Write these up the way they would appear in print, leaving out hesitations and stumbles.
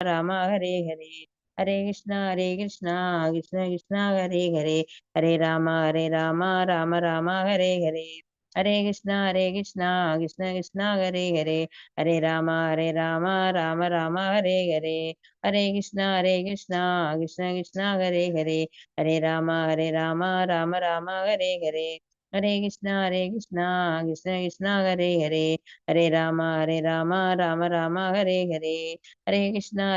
राम हरे हरे, हरे कृष्णा कृष्ण कृष्ण हरे हरे, हरे राम राम राम हरे हरे, हरे कृष्णा कृष्ण कृष्ण हरे हरे, हरे राम राम राम हरे हरे, हरे कृष्णा कृष्ण कृष्ण हरे हरे, हरे राम राम राम हरे हरे, हरे कृष्णा कृष्ण कृष्ण हरे हरे, हरे राम राम राम हरे हरे, हरे कृष्णा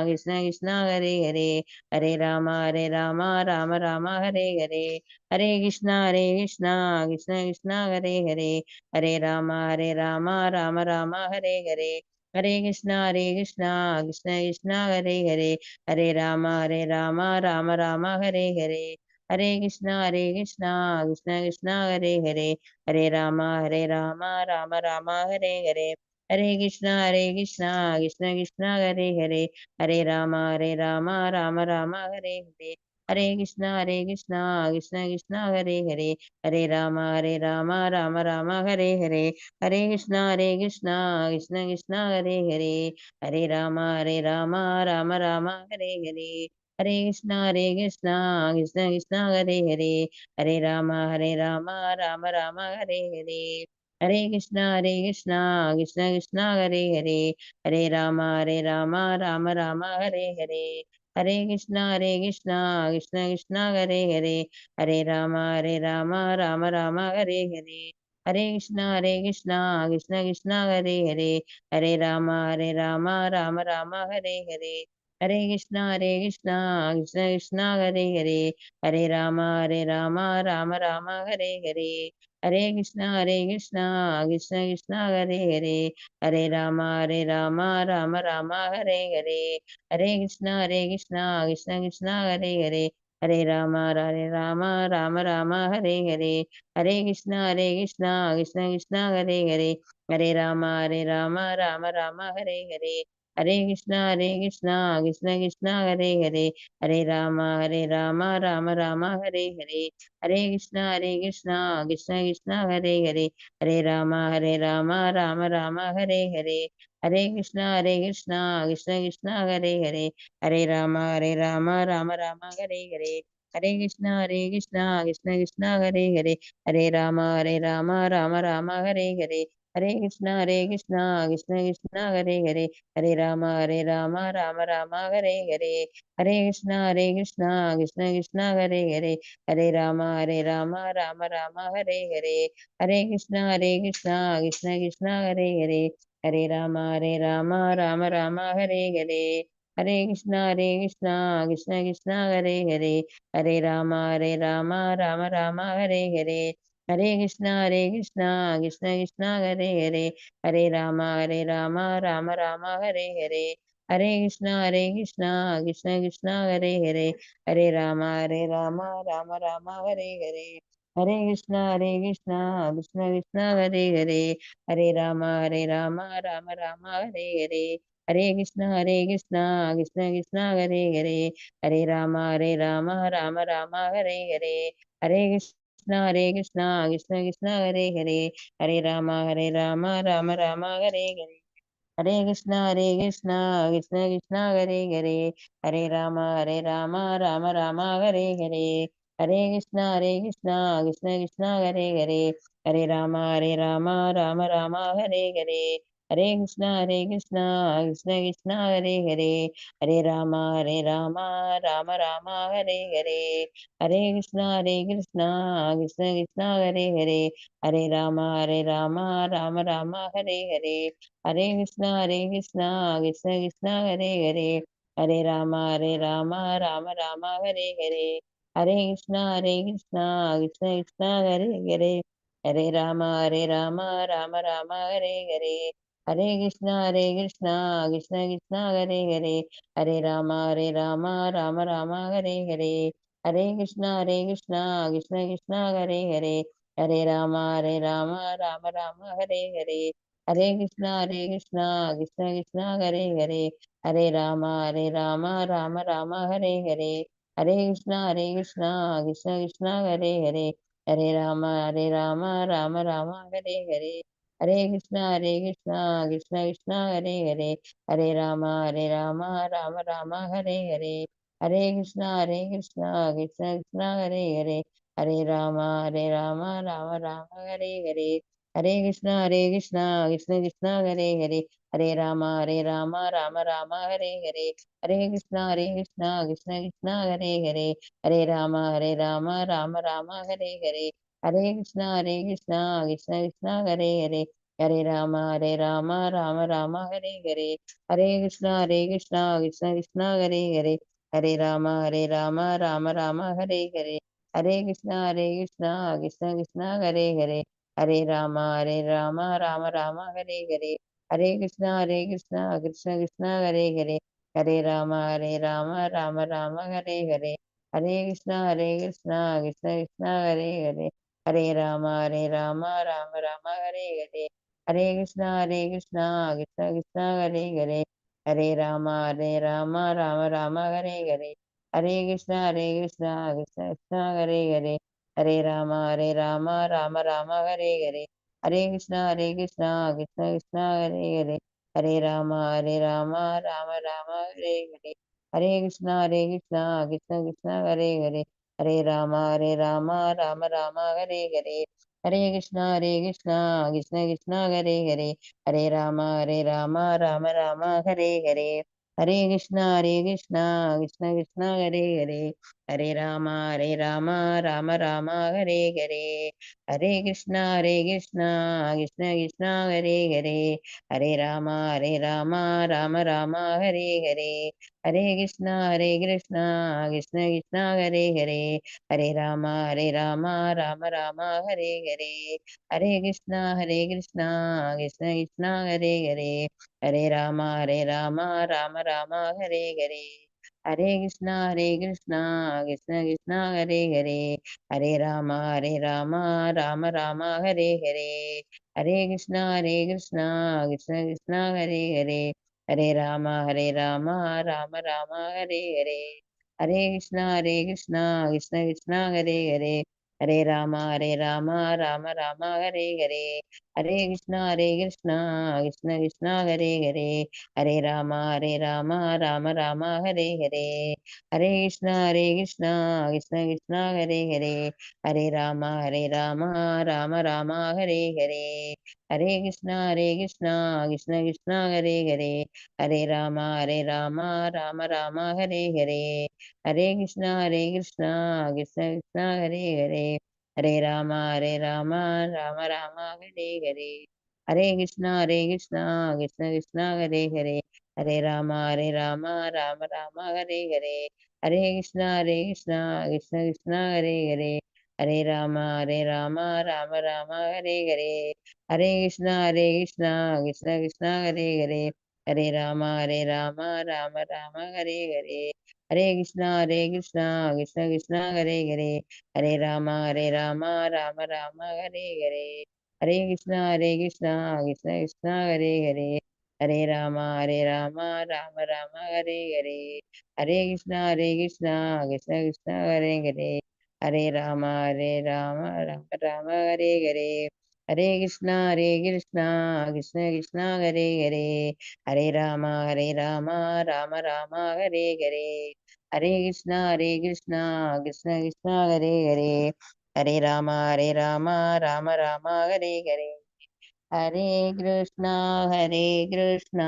कृष्ण कृष्ण हरे हरे, हरे राम राम राम हरे हरे, हरे कृष्णा कृष्ण कृष्ण हरे हरे, हरे राम राम राम हरे हरे, हरे कृष्णा कृष्ण कृष्ण हरे हरे, हरे राम राम राम हरे हरे, हरे कृष्णा कृष्ण कृष्ण हरे हरे, हरे राम राम राम हरे हरे, हरे कृष्णा कृष्ण कृष्ण हरे हरे, हरे राम राम राम हरे हरे, हरे कृष्णा कृष्ण कृष्ण हरे हरे, हरे राम राम राम हरे हरे, हरे कृष्णा कृष्ण कृष्ण हरे हरे, हरे राम राम राम हरे हरे, हरे कृष्णा कृष्ण कृष्ण हरे हरे, हरे राम राम राम हरे हरे, हरे कृष्णा कृष्ण कृष्ण हरे हरे, हरे राम राम राम हरे हरे, हरे कृष्णा कृष्ण कृष्ण हरे हरे, हरे राम राम राम हरे हरे, हरे कृष्णा कृष्ण कृष्ण हरे हरे, हरे राम राम राम हरे हरे, हरे कृष्णा कृष्ण कृष्ण हरे हरे, हरे राम राम राम हरे हरे, हरे कृष्णा कृष्ण कृष्ण हरे हरे, हरे राम राम राम हरे हरे, हरे कृष्णा कृष्ण कृष्ण हरे हरे, हरे राम राम राम हरे हरे, हरे कृष्णा कृष्ण कृष्ण हरे हरे, हरे राम राम राम हरे हरे, हरे कृष्णा कृष्ण कृष्ण हरे हरे, हरे राम राम राम हरे हरे, हरे कृष्णा कृष्ण कृष्ण हरे हरे, हरे राम राम राम हरे हरे, हरे कृष्णा कृष्ण कृष्ण हरे हरे, हरे राम राम राम हरे हरे, हरे कृष्णा कृष्ण कृष्ण हरे हरे, हरे राम राम राम हरे हरे, हरे कृष्णा कृष्ण कृष्ण हरे हरे, हरे राम राम राम हरे हरे, हरे कृष्णा कृष्ण कृष्ण हरे हरे, हरे राम राम राम हरे हरे, हरे कृष्णा कृष्ण कृष्ण हरे हरे, हरे राम राम राम हरे हरे, हरे कृष्णा कृष्ण कृष्ण हरे हरे, हरे राम राम राम हरे हरे, हरे कृष्णा कृष्ण कृष्ण हरे हरे, हरे राम राम राम हरे हरे, हरे कृष्णा कृष्ण कृष्ण हरे हरे, हरे राम राम राम हरे हरे, हरे कृष्णा कृष्ण कृष्ण हरे हरे, हरे राम राम राम हरे हरे, हरे कृष्णा कृष्ण कृष्ण हरे हरे, हरे राम राम राम हरे हरे, हरे कृष्णा कृष्ण कृष्ण हरे हरे, हरे राम राम राम हरे हरे, हरे कृष्णा कृष्ण कृष्ण हरे हरे, हरे राम राम राम हरे हरे, हरे कृष्णा कृष्ण कृष्ण हरे हरे, हरे राम राम राम हरे हरे, हरे कृष्णा कृष्ण कृष्ण हरे हरे, हरे राम राम राम हरे हरे, हरे कृष्णा कृष्ण कृष्ण हरे हरे, हरे राम राम राम हरे हरे, हरे कृष्णा कृष्ण कृष्ण हरे हरे, हरे राम राम राम हरे हरे, हरे कृष्णा कृष्ण कृष्ण हरे हरे, हरे राम राम राम हरे हरे, हरे कृष्णा कृष्ण कृष्ण हरे हरे, हरे राम राम राम हरे हरे, हरे कृष्णा कृष्ण कृष्ण हरे हरे, हरे राम राम राम हरे हरे, हरे कृष्णा कृष्ण कृष्ण हरे हरे, हरे राम राम राम हरे हरे, हरे कृष्णा कृष्ण कृष्ण हरे हरे, हरे राम राम राम हरे हरे, हरे कृष्णा कृष्ण कृष्ण हरे हरे, हरे राम राम राम हरे हरे, हरे कृष्णा कृष्ण कृष्ण हरे हरे, हरे राम राम हरे हरे, हरे कृष्णा कृष्ण कृष्ण हरे हरे, हरे राम राम हरे हरे, हरे कृष्णा कृष्ण कृष्ण हरे हरे, हरे राम राम हरे हरे, हरे कृष्णा कृष्ण कृष्ण हरे हरे, हरे राम राम हरे हरे, हरे कृष्णा कृष्ण कृष्ण हरे हरे, हरे राम राम हरे हरे, हरे कृष्णा कृष्ण कृष्ण हरे हरे, हरे राम राम हरे हरे, हरे कृष्णा कृष्ण कृष्ण हरे हरे, हरे राम राम हरे हरे, हरे कृष्णा कृष्ण कृष्ण हरे हरे, हरे राम राम हरे हरे, हरे कृष्णा कृष्ण कृष्ण हरे हरे, हरे राम राम हरे हरे, हरे कृष्णा कृष्ण कृष्ण हरे हरे, हरे राम राम हरे हरे, हरे कृष्णा कृष्ण कृष्ण हरे हरे, हरे राम राम हरे हरे, हरे कृष्णा कृष्ण कृष्ण हरे हरे, हरे राम राम हरे हरे, हरे कृष्णा कृष्ण कृष्ण हरे हरे, हरे राम राम हरे हरे, हरे कृष्णा कृष्ण कृष्ण हरे हरे, हरे राम राम हरे हरे, हरे कृष्णा कृष्ण कृष्ण हरे हरे, हरे राम राम हरे हरे, हरे कृष्णा कृष्ण कृष्ण हरे हरे, हरे राम राम हरे हरे, हरे कृष्णा कृष्ण कृष्ण हरे हरे, हरे राम राम हरे हरे, हरे कृष्णा कृष्ण कृष्ण हरे हरे, हरे राम राम हरे हरे, हरे कृष्णा कृष्ण कृष्ण हरे हरे, हरे राम राम हरे हरे, हरे कृष्णा कृष्ण कृष्ण हरे हरे, हरे राम राम हरे हरे, हरे कृष्णा कृष्ण कृष्ण हरे हरे, हरे राम राम हरे हरे, हरे कृष्णा कृष्ण कृष्ण हरे हरे, हरे राम राम हरे हरे, हरे कृष्णा कृष्ण कृष्ण हरे हरे, हरे राम राम हरे हरे, हरे कृष्णा कृष्ण कृष्ण हरे हरे, हरे राम राम हरे हरे, हरे कृष्णा कृष्ण कृष्ण हरे हरे, हरे राम राम हरे हरे, हरे कृष्णा कृष्ण कृष्ण हरे हरे, हरे राम राम हरे हरे, हरे कृष्णा कृष्ण कृष्ण हरे हरे, हरे राम राम हरे हरे, हरे कृष्णा कृष्ण कृष्ण हरे हरे, हरे राम राम हरे हरे, हरे कृष्णा कृष्ण कृष्ण हरे हरे, हरे राम राम हरे हरे, हरे कृष्णा कृष्ण कृष्ण हरे हरे, हरे राम राम हरे हरे, हरे कृष्णा कृष्ण कृष्ण हरे हरे, हरे राम राम राम हरे हरे, हरे कृष्णा कृष्ण कृष्ण हरे हरे, हरे राम राम राम हरे हरे, हरे कृष्णा कृष्णा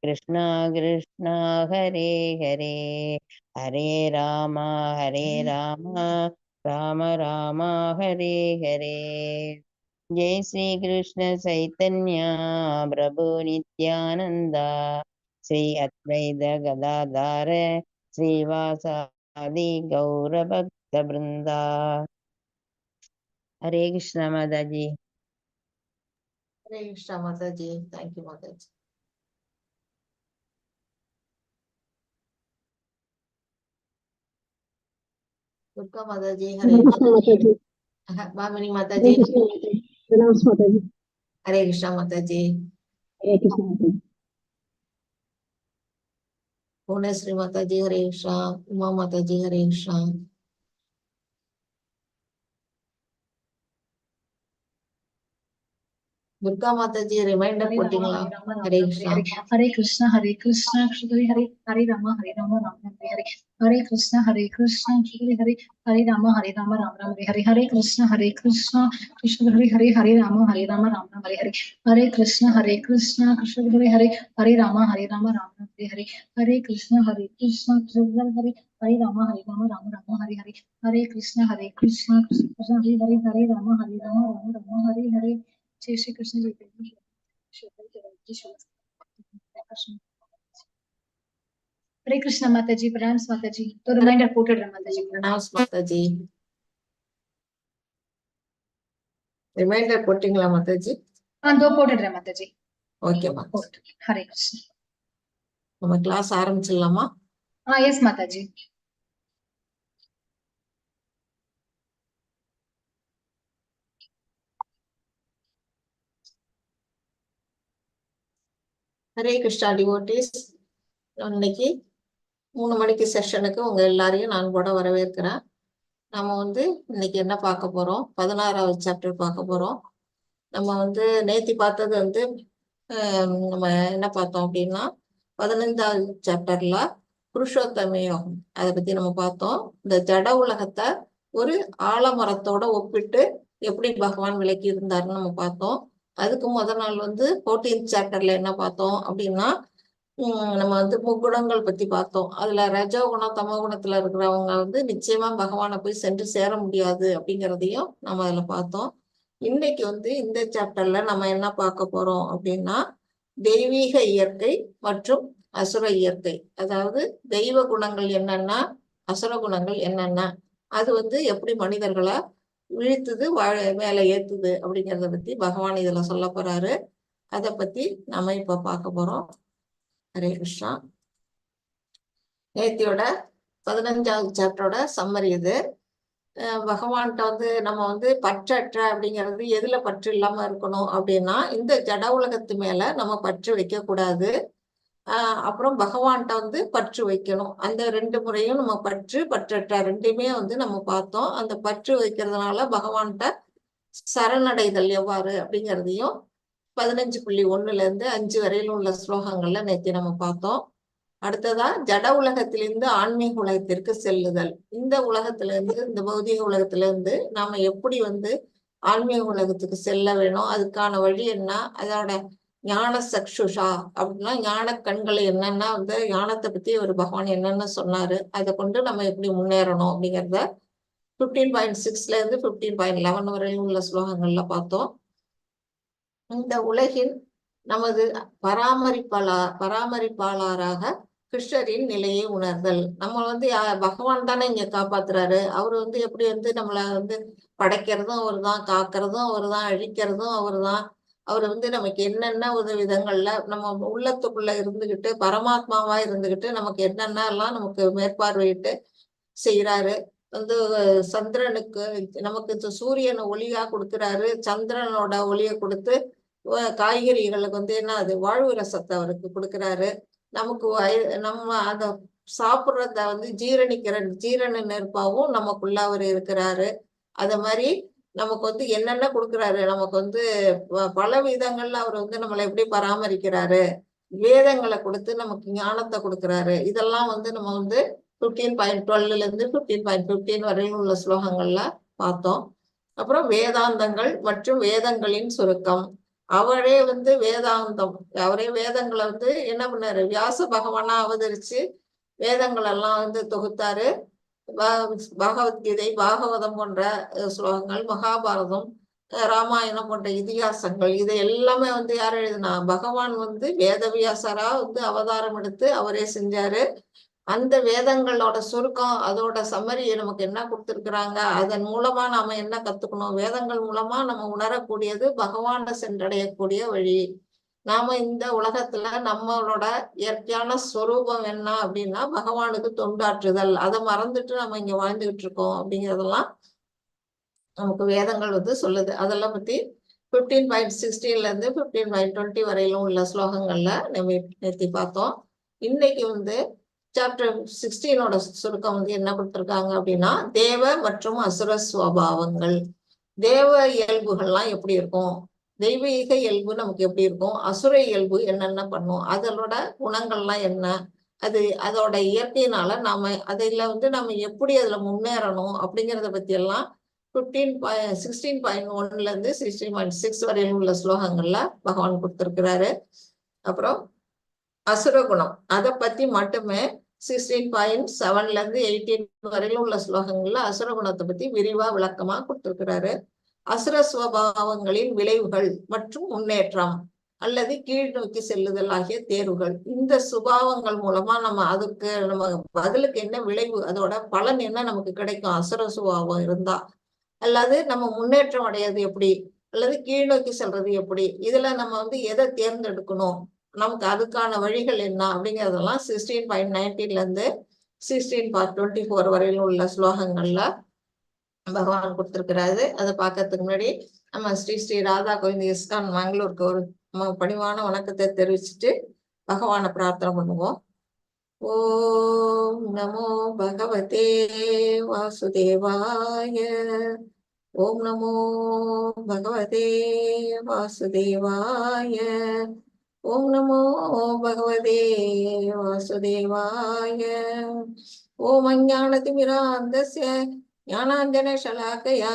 कृष्णा कृष्णा हरे हरे, हरे राम राम राम हरे हरे, जय श्री कृष्ण चैतन्य प्रभु नित्यानंद, श्री अद्वैत गदाधर श्रीवासादि गौर भक्त वृंदा, हरे कृष्ण माता जी। हरे कृष्णा माता जी, थैंक यू माता जी। दुर्गा माता जी, हरे भामिनी माता जी, प्रणाम माता जी। हरे कृष्णा माता जी, हरे कृष्ण माता जी। भुवनेश्वरी माता जी, हरे कृष्णा, उमा माता जी, हरे कृष्णा, துர்கா மாதாஜி ரிமைண்டர் போட்டீங்களா? ஹரே கிருஷ்ணா. ஹரே கிருஷ்ணா ஹரே கிருஷ்ணா கிருஷ்ண ஹரே ஹரே ராம ராம ஹரே ஹரே ஹரே கிருஷ்ணா கிருஷ்ண ஹரே ஹரே ராம ராம ஹரே ஹரே ஹரே கிருஷ்ணா கிருஷ்ண ஹரே ராம ராம ஹரே ஹரே ஹரே கிருஷ்ணா கிருஷ்ண ஹரே ஹரே ராம ராம ஹரே ஹரே ஹரே கிருஷ்ணா கிருஷ்ண ஹரே ஹரே ராம ராம ஹரே ஹரே ஹரே கிருஷ்ணா கிருஷ்ண ஹரே ராம ராம ஹரே ஹரே. जय श्री कृष्ण जी। हरे कृष्णा माता जी, प्रणाम माता जी। तो रिमाइंडर पोर्टेड माता जी। प्रणाम माता जी। रिमाइंडर போட்டீங்களா माता जी? दो पोर्टेड माता जी। ओके माता। हरे कृष्ण। நம்ம கிளாஸ் ஆரம்பிச்சிடலாமா? यस माता जी। ஹரே கிருஷ்ணா டிவோட்டீஸ், இன்னைக்கு 3 மணிக்கு செஷனுக்கு உங்க எல்லாரையும் நான் கூட வரவேற்கிறேன். நம்ம இன்னைக்கு என்ன பார்க்க போறோம்? 16வது சாப்டர் பார்க்க போறோம். நம்ம நேத்தி பார்த்தது நம்ம என்ன பார்த்தோம் அப்படின்னா 15வது சாப்டர்ல புருஷோத்தம யோகம் அதை பத்தி நம்ம பார்த்தோம். இந்த ஜட உலகத்தை ஒரு ஆலமரத்தோட ஒப்பிட்டு எப்படி பகவான் விளக்கி இருந்தாருன்னு நம்ம பார்த்தோம். அதுக்கு முதல் நாள் 14th சாப்டர்ல என்ன பார்த்தோம் அப்படின்னா நம்ம முக்குணங்கள் பத்தி பார்த்தோம். அதுல ரஜோகுணம் தமோ குணத்துல இருக்கிறவங்க நிச்சயமா பகவானை போய் சென்று சேர முடியாது அப்படிங்கிறதையும் நம்ம அதுல பார்த்தோம். இன்னைக்கு இந்த சாப்டர்ல நம்ம என்ன பார்க்க போறோம் அப்படின்னா தெய்வீக இயற்கை மற்றும் அசுர இயற்கை, அதாவது தெய்வ குணங்கள் என்னென்ன, அசுர குணங்கள் என்னென்ன, அது எப்படி மனிதர்களை வீழ்த்துது மேல ஏத்துது அப்படிங்கிறத பத்தி பகவான் இதுல சொல்ல போறாரு. அதை பத்தி நம்ம இப்ப பார்க்க போறோம். ஹரே கிருஷ்ணா. நேத்தியோட 15வது சாப்டரோட சம்மரி இது. பகவான்கிட்ட நம்ம பற்றற்ற அப்படிங்கிறது எதுல பற்று இல்லாம இருக்கணும் அப்படின்னா இந்த ஜட உலகத்து மேல நம்ம பற்று வைக்க கூடாது. அப்புறம் பகவான்கிட்ட பற்று வைக்கணும். அந்த 2 முறையும் நம்ம பற்றற்ற ரெண்டுமே நம்ம பார்த்தோம். அந்த பற்று வைக்கிறதுனால பகவான்கிட்ட சரணடைதல் எவ்வாறு அப்படிங்கிறதையும் 15.1ல இருந்து 5 வரையிலும் உள்ள ஸ்லோகங்கள்ல நேத்தி நம்ம பார்த்தோம். அடுத்ததா ஜட உலகத்திலிருந்து ஆன்மீக உலகத்திற்கு செல்லுதல். இந்த உலகத்திலிருந்து, இந்த பௌதிக உலகத்திலிருந்து நாம எப்படி ஆன்மீக உலகத்துக்கு செல்ல வேணும், அதுக்கான வழி என்ன, அதோட ஞான சக்ஷுஷா அப்படின்னா ஞான கண்கள் என்னன்னா ஞானத்தை பத்தி ஒரு பகவான் என்னென்ன சொன்னாரு, அதை கொண்டு நம்ம எப்படி முன்னேறணும் அப்படிங்கிறத 15.6ல இருந்து 15.11 வரையிலும் உள்ள ஸ்லோகங்கள்ல பார்த்தோம். இந்த உலகின் நமது பராமரிப்பாளராக கிருஷ்ணரின் நிலையை உணர்தல். நம்ம பகவான் தானே இங்க காப்பாத்துறாரு. அவரு எப்படி நம்மள படைக்கிறதும் அவர் தான், காக்கிறதும் அவர் தான், அழிக்கிறதும் அவர் தான். அவர் நமக்கு என்னென்ன ஒரு விதங்கள்ல நம்ம உள்ளத்துக்குள்ள இருந்துகிட்டு பரமாத்மாவா இருந்துகிட்டு நமக்கு என்னென்ன எல்லாம் நமக்கு மேற்பார்வையிட்டு செய்யறாரு. சந்திரனுக்கு நமக்கு சூரியனை ஒளியா கொடுக்கிறாரு, சந்திரனோட ஒளியை கொடுத்து காய்கறிகளுக்கு என்ன அது வாழ்வு ரசத்தை அவருக்கு கொடுக்கிறாரு. நமக்கு நம்ம அதை சாப்பிட்றத ஜீரணிக்கிற ஜீரண நெருப்பாவும் நமக்குள்ள அவர் இருக்கிறாரு. அத மாதிரி நமக்கு என்னென்ன கொடுக்குறாரு, நமக்கு பல விதங்கள்ல அவர் நம்மளை எப்படி பராமரிக்கிறாரு, வேதங்களை கொடுத்து நமக்கு ஞானத்தை கொடுக்குறாரு. இதெல்லாம் நம்ம 15.12ல இருந்து 15.15 வரையும் உள்ள ஸ்லோகங்கள்ல பார்த்தோம். அப்புறம் வேதாந்தங்கள் மற்றும் வேதங்களின் சுருக்கம். அவரே வேதாந்தம், அவரே வேதங்களை என்ன பண்ணாரு, வியாச பகவானா அவதரிச்சு வேதங்கள் எல்லாம் தொகுத்தாரு. பகவத்கீதை, பாகவதம் போன்ற ஸ்லோகங்கள், மகாபாரதம், ராமாயணம் போன்ற இதிகாசங்கள், இது எல்லாமே யார் எழுதினா, பகவான் வேதவியாசரா அவதாரம் எடுத்து அவரே செஞ்சாரு. அந்த வேதங்களோட சுருக்கம், அதோட சம்மரியை நமக்கு என்ன கொடுத்துருக்குறாங்க, அதன் மூலமா நாம என்ன கத்துக்கணும், வேதங்கள் மூலமா நம்ம உணரக்கூடியது பகவானை சென்றடையக்கூடிய வழி. நாம இந்த உலகத்துல நம்மளோட இயற்கையான ஸ்வரூபம் என்ன அப்படின்னா பகவானுக்கு தொண்டாற்றுதல். அதை மறந்துட்டு நம்ம இங்க வாழ்ந்துகிட்டு இருக்கோம் அப்படிங்கிறதெல்லாம் நமக்கு வேதங்கள் சொல்லுது. அதெல்லாம் பத்தி 15.16ல இருந்து 15.20 வரையிலும் உள்ள ஸ்லோகங்கள்ல நம்ம நேத்தி பார்த்தோம். இன்னைக்கு சாப்டர் 16ஓட சுருக்கம் என்ன கொடுத்துருக்காங்க அப்படின்னா தேவ மற்றும் அசுர சுவாவங்கள். தேவ இயல்புகள்லாம் எப்படி இருக்கும், தெய்வீக இயல்பு நமக்கு எப்படி இருக்கும், அசுர இயல்பு என்னென்ன பண்ணும், அதோட குணங்கள்லாம் என்ன, அதோட இயற்கையினால நாம அதில் நம்ம எப்படி அதில் முன்னேறணும் அப்படிங்கிறத பற்றி எல்லாம் 16.1 16.6 வரையிலும் உள்ள ஸ்லோகங்கள்ல பகவான் கொடுத்திருக்கிறாரு. அப்புறம் அசுர குணம் அதை பத்தி மட்டுமே 16.7 18 வரையிலும் உள்ள ஸ்லோகங்கள்ல அசுர குணத்தை பத்தி விரிவா விளக்கமா கொடுத்திருக்கிறாரு. அசுர சுவபாவங்களின் விளைவுகள் மற்றும் முன்னேற்றம் அல்லது கீழ் நோக்கி செல்லுதல் ஆகிய தேர்வுகள். இந்த சுபாவங்கள் மூலமா நம்ம பதிலுக்கு என்ன விளைவு, அதோட பலன் என்ன நமக்கு கிடைக்கும் அசுர சுபாவம் இருந்தா, அல்லது நம்ம முன்னேற்றம் அடையாது எப்படி, அல்லது கீழ் நோக்கி செல்றது எப்படி, இதுல நம்ம எதை தேர்ந்தெடுக்கணும், நமக்கு அதுக்கான வழிகள் என்ன அப்படிங்கிறதெல்லாம் 16.19 16.24 வரையிலும் உள்ள ஸ்லோகங்கள்ல பகவான் கொடுத்திருக்கிறாரு. அதை பார்க்கறதுக்கு முன்னாடி நம்ம ஸ்ரீ ஸ்ரீ ராதா கோவிந்த் இஸ்கான் மங்களூருக்கு ஒரு பணிவான வணக்கத்தை தெரிவிச்சுட்டு பகவானை பிரார்த்தனை பண்ணுவோம். ஓம் நமோ பகவதே வாசுதேவாய. ஓம் நமோ பகவதே வாசுதேவாய. ஓம் நமோ பகவதே வாசுதேவாய. ஓம் அஞ்ஞானதிமிராந்தஸ்ய ஞானாஞ்சனशलाकया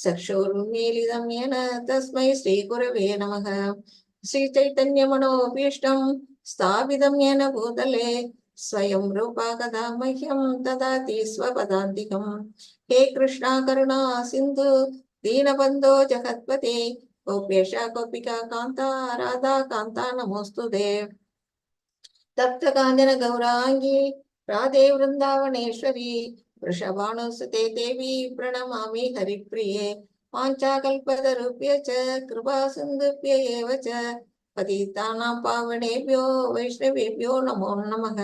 चक्षुरुन्मीलितं येन तस्मै श्रीगुरवे नमः. श्रीचैतन्यमनोभीष्टं स्थापितं येन भूतले स्वयं रूपा कदा मह्यं ददाति स्वपदान्तिकं. हे कृष्णा करुणा सिन्धु दीनबन्धो जगत्पते गोपेश गोपिका कान्ता राधा कान्ता नमोस्तुते. तप्त काञ्चन गौरांगी राधे वृन्दावनेश्वरी वृषभानुसुते देवी प्रणमामि हरिप्रिये. वाञ्छाकल्पतरुभ्य च कृपा सिन्धुभ्य एव च पतितानां पावनेभ्यो वैष्णवेभ्यो नमो नमः.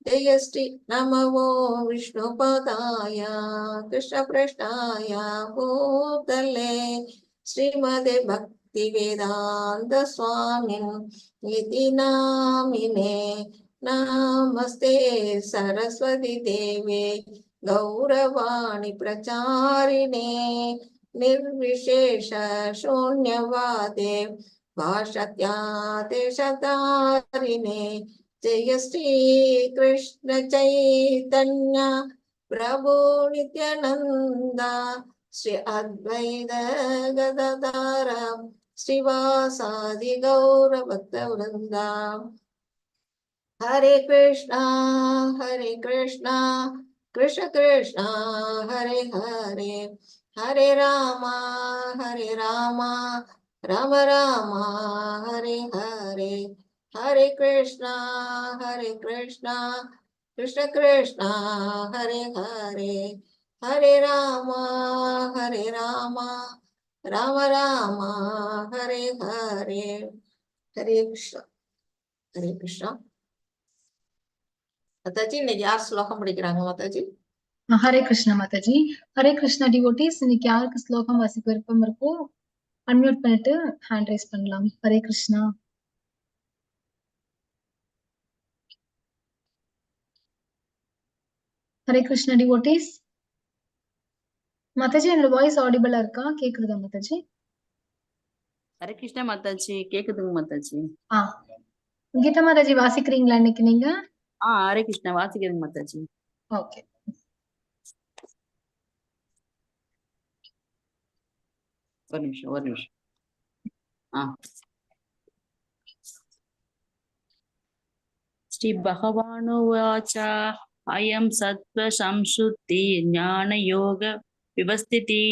जय श्री नमो विष्णुपादाय कृष्णप्रेष्ठाय भूतले श्रीमदे भक्तिवेदान्त स्वामिन् इति नामिने. नमस्ते सरस्वती देवे गौरवाणी प्रचारिणे निर्विशेष शून्यवादे भाषत्यादेशधारिणे. जय श्री कृष्ण चैतन्य प्रभु नित्यानंद श्री अद्वैत गदाधर श्रीवासादि गौर भक्त वृंदा. हरे कृष्णा कृष्ण कृष्णा हरे हरे, हरे राम राम राम हरे हरे. हरे कृष्णा कृष्ण कृष्ण हरे हरे, हरे राम राम राम हरे हरे. हरे कृष्णा. மாதாஜி இன்னைக்கு யார் ஸ்லோகம் படிக்கிறாங்க மாதாஜி? ஹரே கிருஷ்ணா மாதாஜி. ஹரே கிருஷ்ணா டிவோட்டிஸ், இன்னைக்கு யாருக்கு ஸ்லோகம் வாசிக்க விருப்பம் இருக்கோ அன்மியூட் பண்ணிட்டு ஹேண்ட் ரைஸ் பண்ணலாம். ஹரே கிருஷ்ணா. ஹரே கிருஷ்ணா டிவோட்டிஸ். மாதாஜி என்னோட வாய்ஸ் ஆடிபிளா இருக்கா, கேக்குறதா மாதாஜி? ஹரே கிருஷ்ணா மாதாஜி, கேக்குதுங்க மாதாஜி. கீதா மாதாஜி வாசிக்கிறீங்களா இன்னைக்கு நீங்க? ஹரே கிருஷ்ணா வாசிக்கிறேங்க மாதாஜி. ஓகே. ஒரு நிமிஷம். ஸ்ரீ பகவானுவாச்ச அயம் சத்வ சம்சுத்தி ஞான யோக விவஸ்திதி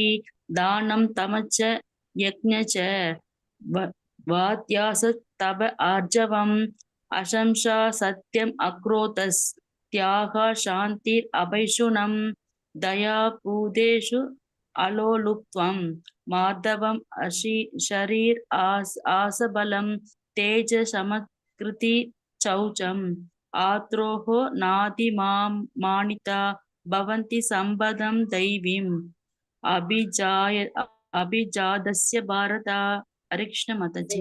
தானம் தமச்ச யக்ஞச்ச வாத்யாச தப ஆர்ஜவம் அசம்சா சத்யம் அக்ரோதஸ் தியாக சாந்திர் அபைஷுனம் தயா பூதேஷு அலோலுப்த்வம் மாதவம் ஷரீர் ஆசபலம் தேஜ சமக்ருதி சௌச்சம் ஆத்ரோஹோ நாதி மானிதா பவந்தி சம்பதம் தைவீம் அபிஜாதஸ்ய பாரதா. ஹரே கிருஷ்ண மாதாஜி.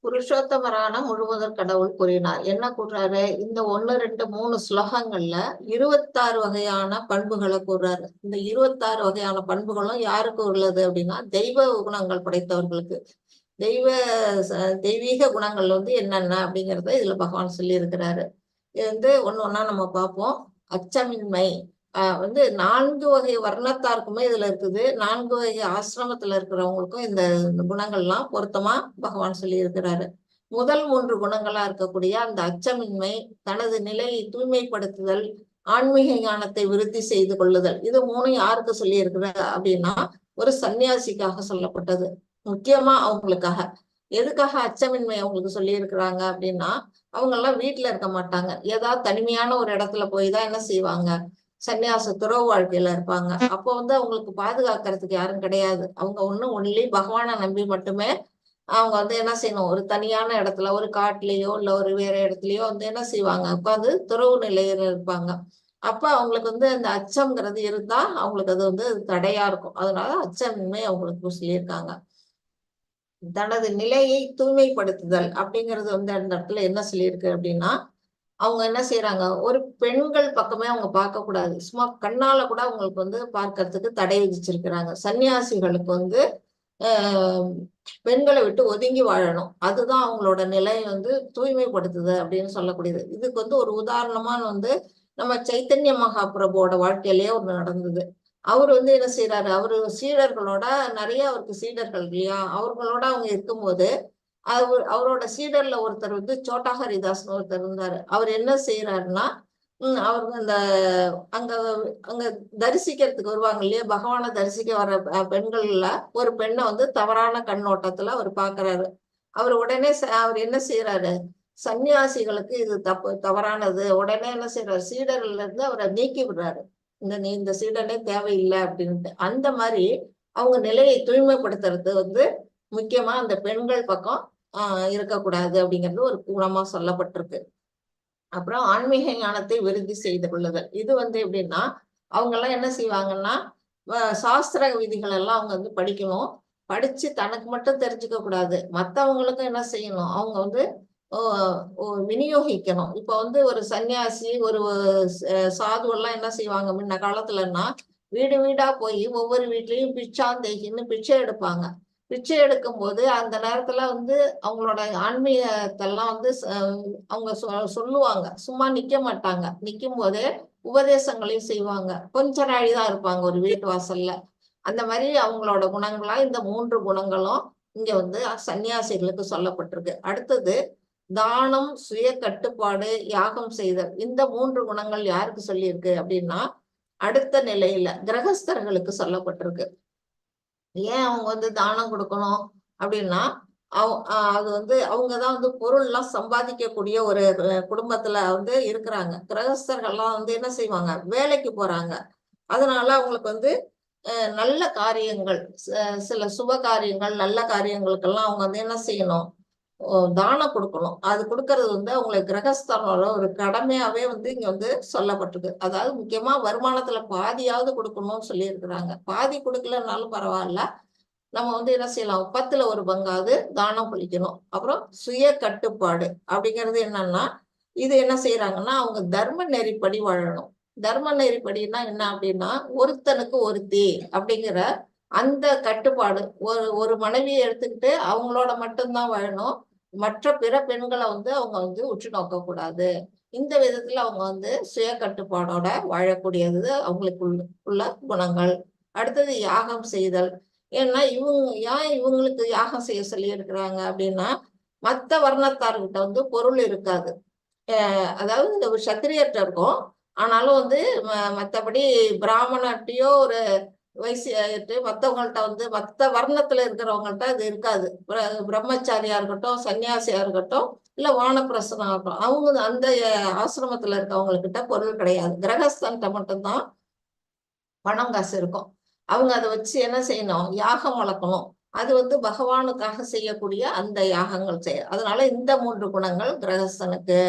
புருஷோத்தமரான முழுமுதற் கடவுள் கூறினார். என்ன கூறுறாரு? இந்த 1, 2, 3 ஸ்லோகங்கள்ல 26 வகையான பண்புகளை கூறுறாரு. இந்த 26 வகையான பண்புகளும் யாருக்கு உள்ளது அப்படின்னா தெய்வ குணங்கள் படைத்தவர்களுக்கு. தெய்வீக குணங்கள் என்னென்ன அப்படிங்கிறத இதுல பகவான் சொல்லி இருக்கிறாரு. இது ஒண்ணொன்னா நம்ம பார்ப்போம். அச்சமின்மை 4 வகை வர்ணத்தாருக்குமே இதுல இருக்குது. 4 வகை ஆசிரமத்துல இருக்கிறவங்களுக்கும் இந்த குணங்கள்லாம் பொருத்தமா பகவான் சொல்லி இருக்கிறாரு. முதல் 3 குணங்களா இருக்கக்கூடிய அந்த அச்சமின்மை, தனது நிலையை தூய்மைப்படுத்துதல், ஆன்மீக ஞானத்தை விருத்தி செய்து கொள்ளுதல், இது 3 யாருக்கு சொல்லி இருக்கிறார் அப்படின்னா ஒரு சன்னியாசிக்காக சொல்லப்பட்டது. முக்கியமா அவங்களுக்காக. எதுக்காக அச்சமின்மை அவங்களுக்கு சொல்லி இருக்கிறாங்க அப்படின்னா அவங்க எல்லாம் வீட்டுல இருக்க மாட்டாங்க. ஏதாவது தனிமையான ஒரு இடத்துல போய் தான் என்ன செய்வாங்க, சன்னியாச துறவு வாழ்க்கையில இருப்பாங்க. அப்போ அவங்களுக்கு பாதுகாக்கிறதுக்கு யாரும் கிடையாது. அவங்க ஒன்லி பகவானை நம்பி மட்டுமே அவங்க என்ன செய்யணும், ஒரு தனியான இடத்துல ஒரு காட்டுலயோ இல்ல ஒரு வேற இடத்துலயோ என்ன செய்வாங்க, உட்காந்து துறவு நிலையில இருப்பாங்க. அப்ப அவங்களுக்கு அந்த அச்சம்ங்கிறது இருந்தா அவங்களுக்கு அது தடையா இருக்கும். அதனால அச்சமின்மை அவங்களுக்கு சொல்லியிருக்காங்க. தனது நிலையை தூய்மைப்படுத்துதல் அப்படிங்கிறது அந்த இடத்துல என்ன சொல்லியிருக்கு அப்படின்னா அவங்க என்ன செய்யறாங்க, ஒரு பெண்கள் பக்கமே அவங்க பார்க்க கூடாது. சும்மா கண்ணால கூட அவங்களுக்கு பார்க்கறதுக்கு தடை விதிச்சிருக்கிறாங்க. சன்னியாசிகளுக்கு பெண்களை விட்டு ஒதுங்கி வாழணும். அதுதான் அவங்களோட நிலையை தூய்மைப்படுத்துது அப்படின்னு சொல்லக்கூடியது. இதுக்கு ஒரு உதாரணமா நம்ம சைத்தன்ய மகாபிரபுவோட வாழ்க்கையிலேயே ஒண்ணு நடந்தது. அவர் என்ன செய்யறாரு, அவரு சீடர்களோட நிறைய அவருக்கு சீடர்கள் இல்லையா, அவர்களோட அவங்க இருக்கும்போது அவரோட சீடர்ல ஒருத்தர் சோட்டா ஹரிதாஸ்னு ஒருத்தர் இருந்தாரு. அவர் என்ன செய்யறாருன்னா அவருக்கு அந்த அங்க அங்க தரிசிக்கிறதுக்கு வருவாங்க இல்லையா, பகவானை தரிசிக்க வர பெண்கள்ல ஒரு பெண்ணை தவறான கண்ணோட்டத்துல அவர் பாக்குறாரு. அவர் உடனே அவர் என்ன செய்யறாரு, சன்னியாசிகளுக்கு இது தவறானது. உடனே என்ன செய்யறாரு, சீடர்ல இருந்து அவரை நீக்கி விடுறாரு. இந்த சீடனே தேவையில்லை அப்படின்ட்டு. அந்த மாதிரி அவங்க நிலையை தூய்மைப்படுத்துறது முக்கியமா அந்த பெண்கள் பக்கம் இருக்கக்கூடாது அப்படிங்கிறது ஒரு குணமா சொல்லப்பட்டிருக்கு. அப்புறம் ஆன்மீக ஞானத்தை விருத்தி செய்து கொள்ளுதல். இது எப்படின்னா அவங்க எல்லாம் என்ன செய்வாங்கன்னா சாஸ்திர விதிகள் எல்லாம் அவங்க படிக்கணும். படிச்சு தனக்கு மட்டும் தெரிஞ்சுக்க கூடாது, மற்றவங்களுக்கும் என்ன செய்யணும், அவங்க விநியோகிக்கணும். இப்ப ஒரு சன்னியாசி ஒரு சாது எல்லாம் என்ன செய்வாங்க முன்ன காலத்துலன்னா வீடு வீடா போய் ஒவ்வொரு வீட்லயும் பிச்சாந்தேகின்னு பிச்சை எடுப்பாங்க. பிச்சை எடுக்கும் போது அந்த நேரத்துல அவங்களோட ஆன்மீகத்தெல்லாம் அவங்க சொல்லுவாங்க. சும்மா நிக்க மாட்டாங்க. நிக்கும் போதே உபதேசங்களையும் செய்வாங்க. கொஞ்ச நாழிதான் இருப்பாங்க ஒரு வீட்டு வாசல்ல. அந்த மாதிரி அவங்களோட குணங்களா இந்த 3 குணங்களும் இங்க சன்னியாசிகளுக்கு சொல்லப்பட்டிருக்கு. அடுத்தது தானம், சுய கட்டுப்பாடு, யாகம் செய்தல். இந்த 3 குணங்கள் யாருக்கு சொல்லியிருக்கு அப்படின்னா அடுத்த நிலையில கிரகஸ்தர்களுக்கு சொல்லப்பட்டிருக்கு. ஏன் அவங்க தானம் கொடுக்கணும் அப்படின்னா அது அவங்கதான் பொருள் எல்லாம் சம்பாதிக்கக்கூடிய ஒரு குடும்பத்துல இருக்கிறாங்க. கிரகஸ்தர்கள்லாம் என்ன செய்வாங்க, வேலைக்கு போறாங்க. அதனால அவங்களுக்கு நல்ல காரியங்கள், சில சுப காரியங்கள், நல்ல காரியங்களுக்கெல்லாம் அவங்க என்ன செய்யணும், தானம் கொடுக்கணும். அது கொடுக்கறது அவங்களுக்கு கிரகஸ்தனோட ஒரு கடமையாவே இங்க சொல்லப்பட்டிருக்கு. அதாவது முக்கியமா வருமானத்துல பாதியாவது கொடுக்கணும்னு சொல்லி இருக்கிறாங்க. பாதி கொடுக்கலனாலும் பரவாயில்ல, நம்ம என்ன செய்யலாம், 10ல் 1 பங்காவது தானம் பளிக்கணும். அப்புறம் சுய கட்டுப்பாடு அப்படிங்கிறது என்னன்னா இது என்ன செய்யறாங்கன்னா அவங்க தர்ம நெறிப்படி வாழணும். தர்ம நெறிப்படினா என்ன அப்படின்னா ஒருத்தனுக்கு ஒருத்தி அப்படிங்கிற அந்த கட்டுப்பாடு. ஒரு மனைவியை எடுத்துக்கிட்டு அவங்களோட மட்டும்தான் வாழணும். மற்ற பிற பெண்களை அவங்க உற்று நோக்க கூடாது. இந்த விதத்துல அவங்க சுய கட்டுப்பாடோட வாழக்கூடியது அவங்களுக்கு உள்ள குணங்கள். அடுத்தது யாகம் செய்தல். ஏன்னா இவங்களுக்கு யாகம் செய்ய சொல்லி இருக்கிறாங்க அப்படின்னா மற்ற வர்ணத்தார்கிட்ட பொருள் இருக்காது. அதாவது ஒரு சத்திரியர்கிட்ட இருக்கும், ஆனாலும் மற்றபடி பிராமணர்கிட்டயோ ஒரு வைசியாயிட்டு மற்றவங்கள்ட்ட மற்ற வர்ணத்துல இருக்கிறவங்கள்ட்ட அது இருக்காது. பிரம்மச்சாரியா இருக்கட்டும், சன்னியாசியா இருக்கட்டும், இல்ல வானப்பிரசனா இருக்கட்டும், அவங்க அந்த ஆசிரமத்துல இருக்கவங்ககிட்ட பொருள் கிடையாது. கிரகஸ்தன்கிட்ட மட்டும்தான் பணம் காசு இருக்கும். அவங்க அதை வச்சு என்ன செய்யணும், யாகம் வளர்க்கணும். அது பகவானுக்காக செய்யக்கூடிய அந்த யாகங்கள் செய்ய. அதனால இந்த 3 குணங்கள் கிரகஸ்தனுக்கு.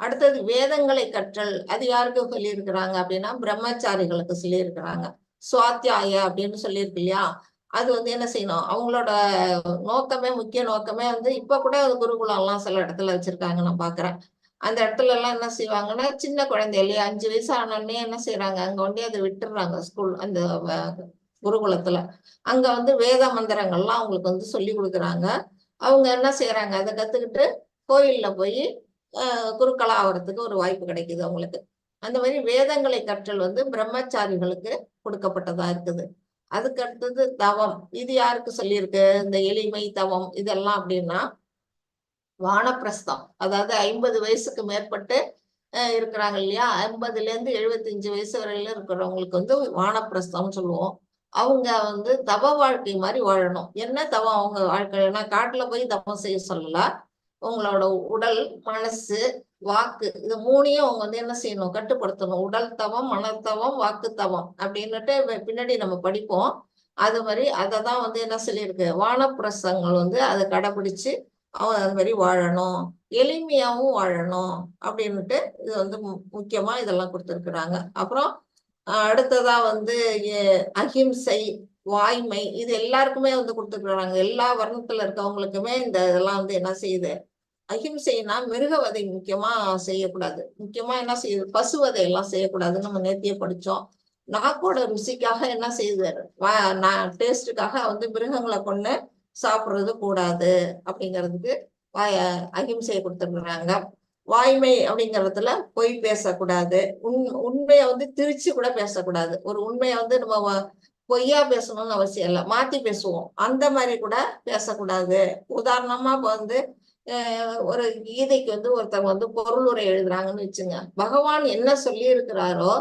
அடுத்தது வேதங்களை கற்றல். அது யாருக்கு சொல்லியிருக்கிறாங்க அப்படின்னா பிரம்மச்சாரிகளுக்கு சொல்லியிருக்கிறாங்க. சுவாத்தியாய அப்படின்னு சொல்லியிருக்கு இல்லையா, அது வந்து என்ன செய்யணும், அவங்களோட நோக்கமே முக்கிய நோக்கமே வந்து இப்ப கூட குருகுலம் எல்லாம் சில இடத்துல வச்சிருக்காங்க, நான் பாக்குறேன். அந்த இடத்துல எல்லாம் என்ன செய்வாங்கன்னா, சின்ன குழந்தை இல்லையா 5 வயசு ஆனோடனே என்ன செய்யறாங்க, அங்க கொண்டு அதை விட்டுடுறாங்க ஸ்கூல் அந்த குருகுலத்துல. அங்க வந்து வேத மந்திரங்கள்லாம் அவங்களுக்கு வந்து சொல்லி கொடுக்குறாங்க. அவங்க என்ன செய்யறாங்க, அதை கத்துக்கிட்டு கோயில்ல போய் குருக்களா ஆவறதுக்கு ஒரு வாய்ப்பு கிடைக்குது அவங்களுக்கு. அந்த மாதிரி வேதங்களை கற்றல் வந்து பிரம்மச்சாரிகளுக்கு கொடுக்கப்பட்டதா இருக்குது. அதுக்கு அடுத்தது தவம். இது யாருக்கு சொல்லியிருக்கு, இந்த எளிமை தவம் இதெல்லாம் அப்படின்னா வானப்பிரஸ்தம். அதாவது 50 வயசுக்கு மேற்பட்டு இருக்கிறாங்க இல்லையா, 50ல இருந்து 75 வயசு வரையில இருக்கிறவங்களுக்கு வந்து வானப்பிரஸ்தம்னு சொல்லுவோம். அவங்க வந்து தவ வாழ்க்கை மாதிரி வாழணும். என்ன தவம் அவங்க வாழ்க்கைன்னா, காட்டுல போய் தவம் செய்ய சொல்லல. உங்களோட உடல், மனசு, வாக்கு இது 3யும் அவங்க வந்து என்ன செய்யணும், கட்டுப்படுத்தணும். உடல் தவம், மனத்தவம், வாக்கு தவம் அப்படின்னுட்டு பின்னாடி நம்ம படிப்போம். அது மாதிரி அதை தான் வந்து என்ன சொல்லியிருக்கு, வானப்பிரஸ்தங்கள் வந்து அதை கடைபிடிச்சு அவன் அது மாதிரி வாழணும், எளிமையாவும் வாழணும் அப்படின்னுட்டு இது வந்து முக்கியமா இதெல்லாம் கொடுத்துருக்குறாங்க. அப்புறம் அடுத்ததா வந்து அஹிம்சை, வாய்மை இது எல்லாருக்குமே வந்து கொடுத்துருக்குறாங்க. எல்லா வர்ணத்துல இருக்கவங்களுக்குமே இந்த இதெல்லாம் வந்து என்ன செய்யுது, அஹிம்சைனா மிருகவதை முக்கியமா செய்யக்கூடாது. முக்கியமா என்ன செய்யுது, பசுவதை எல்லாம் செய்யக்கூடாதுன்னு நம்ம நேத்தியே படிச்சோம். நாக்கோட ருசிக்காக என்ன செய்யுது, டேஸ்டுக்காக வந்து மிருகங்களை கொண்டு சாப்பிடுறது கூடாது அப்படிங்கிறதுக்கு அஹிம்சையை கொடுத்துருக்குறாங்க. வாய்மை அப்படிங்கிறதுல பொய் பேசக்கூடாது. உண்மையை வந்து திரிச்சு கூட பேசக்கூடாது. ஒரு உண்மையை வந்து நம்ம பொய்யா பேசணும்னு அவசியம் இல்லை, மாத்தி பேசுவோம். அந்த மாதிரி கூட பேசக்கூடாது. உதாரணமா இப்ப வந்து ஒரு கீதைக்கு வந்து ஒருத்தவங்க வந்து பொருளுரை எழுதுறாங்கன்னு வச்சுங்க. பகவான் என்ன சொல்லி இருக்கிறாரோ,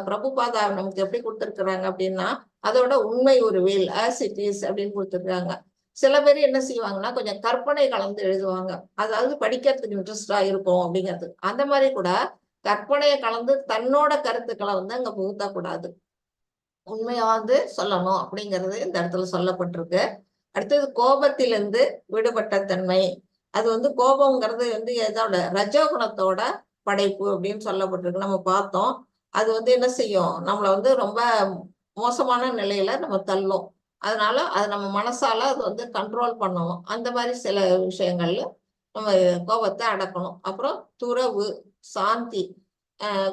பிரபுபாதா நமக்கு எப்படி கொடுத்துருக்குறாங்க அப்படின்னா, அதோட உண்மை ஒரு வேல் ஆஸ் இட் இஸ் அப்படின்னு கொடுத்துருக்காங்க. சில பேர் என்ன செய்வாங்கன்னா, கொஞ்சம் கற்பனை கலந்து எழுதுவாங்க. அதாவது படிக்கிறதுக்கு இன்ட்ரெஸ்டா இருக்கும் அப்படிங்கிறதுக்கு. அந்த மாதிரி கூட கற்பனையை கலந்து தன்னோட கருத்துக்களை வந்து அங்க புகுத்தக்கூடாது. உண்மையா வந்து சொல்லணும் அப்படிங்கிறது இந்த இடத்துல சொல்லப்பட்டிருக்கு. அடுத்தது கோபத்திலிருந்து விடுபட்ட தன்மை. அது வந்து கோபம்ங்கிறது வந்து எதோட, ரஜோகுணத்தோட படைப்பு அப்படின்னு சொல்லப்பட்டிருக்கு. நம்ம பார்த்தோம். அது வந்து என்ன செய்யும், நம்மளை வந்து ரொம்ப மோசமான நிலையில நம்ம தள்ளும். அதனால அது நம்ம மனசால அது வந்து கண்ட்ரோல் பண்ணணும். அந்த மாதிரி சில விஷயங்கள்ல நம்ம கோபத்தை அடக்கணும். அப்புறம் துறவு, சாந்தி,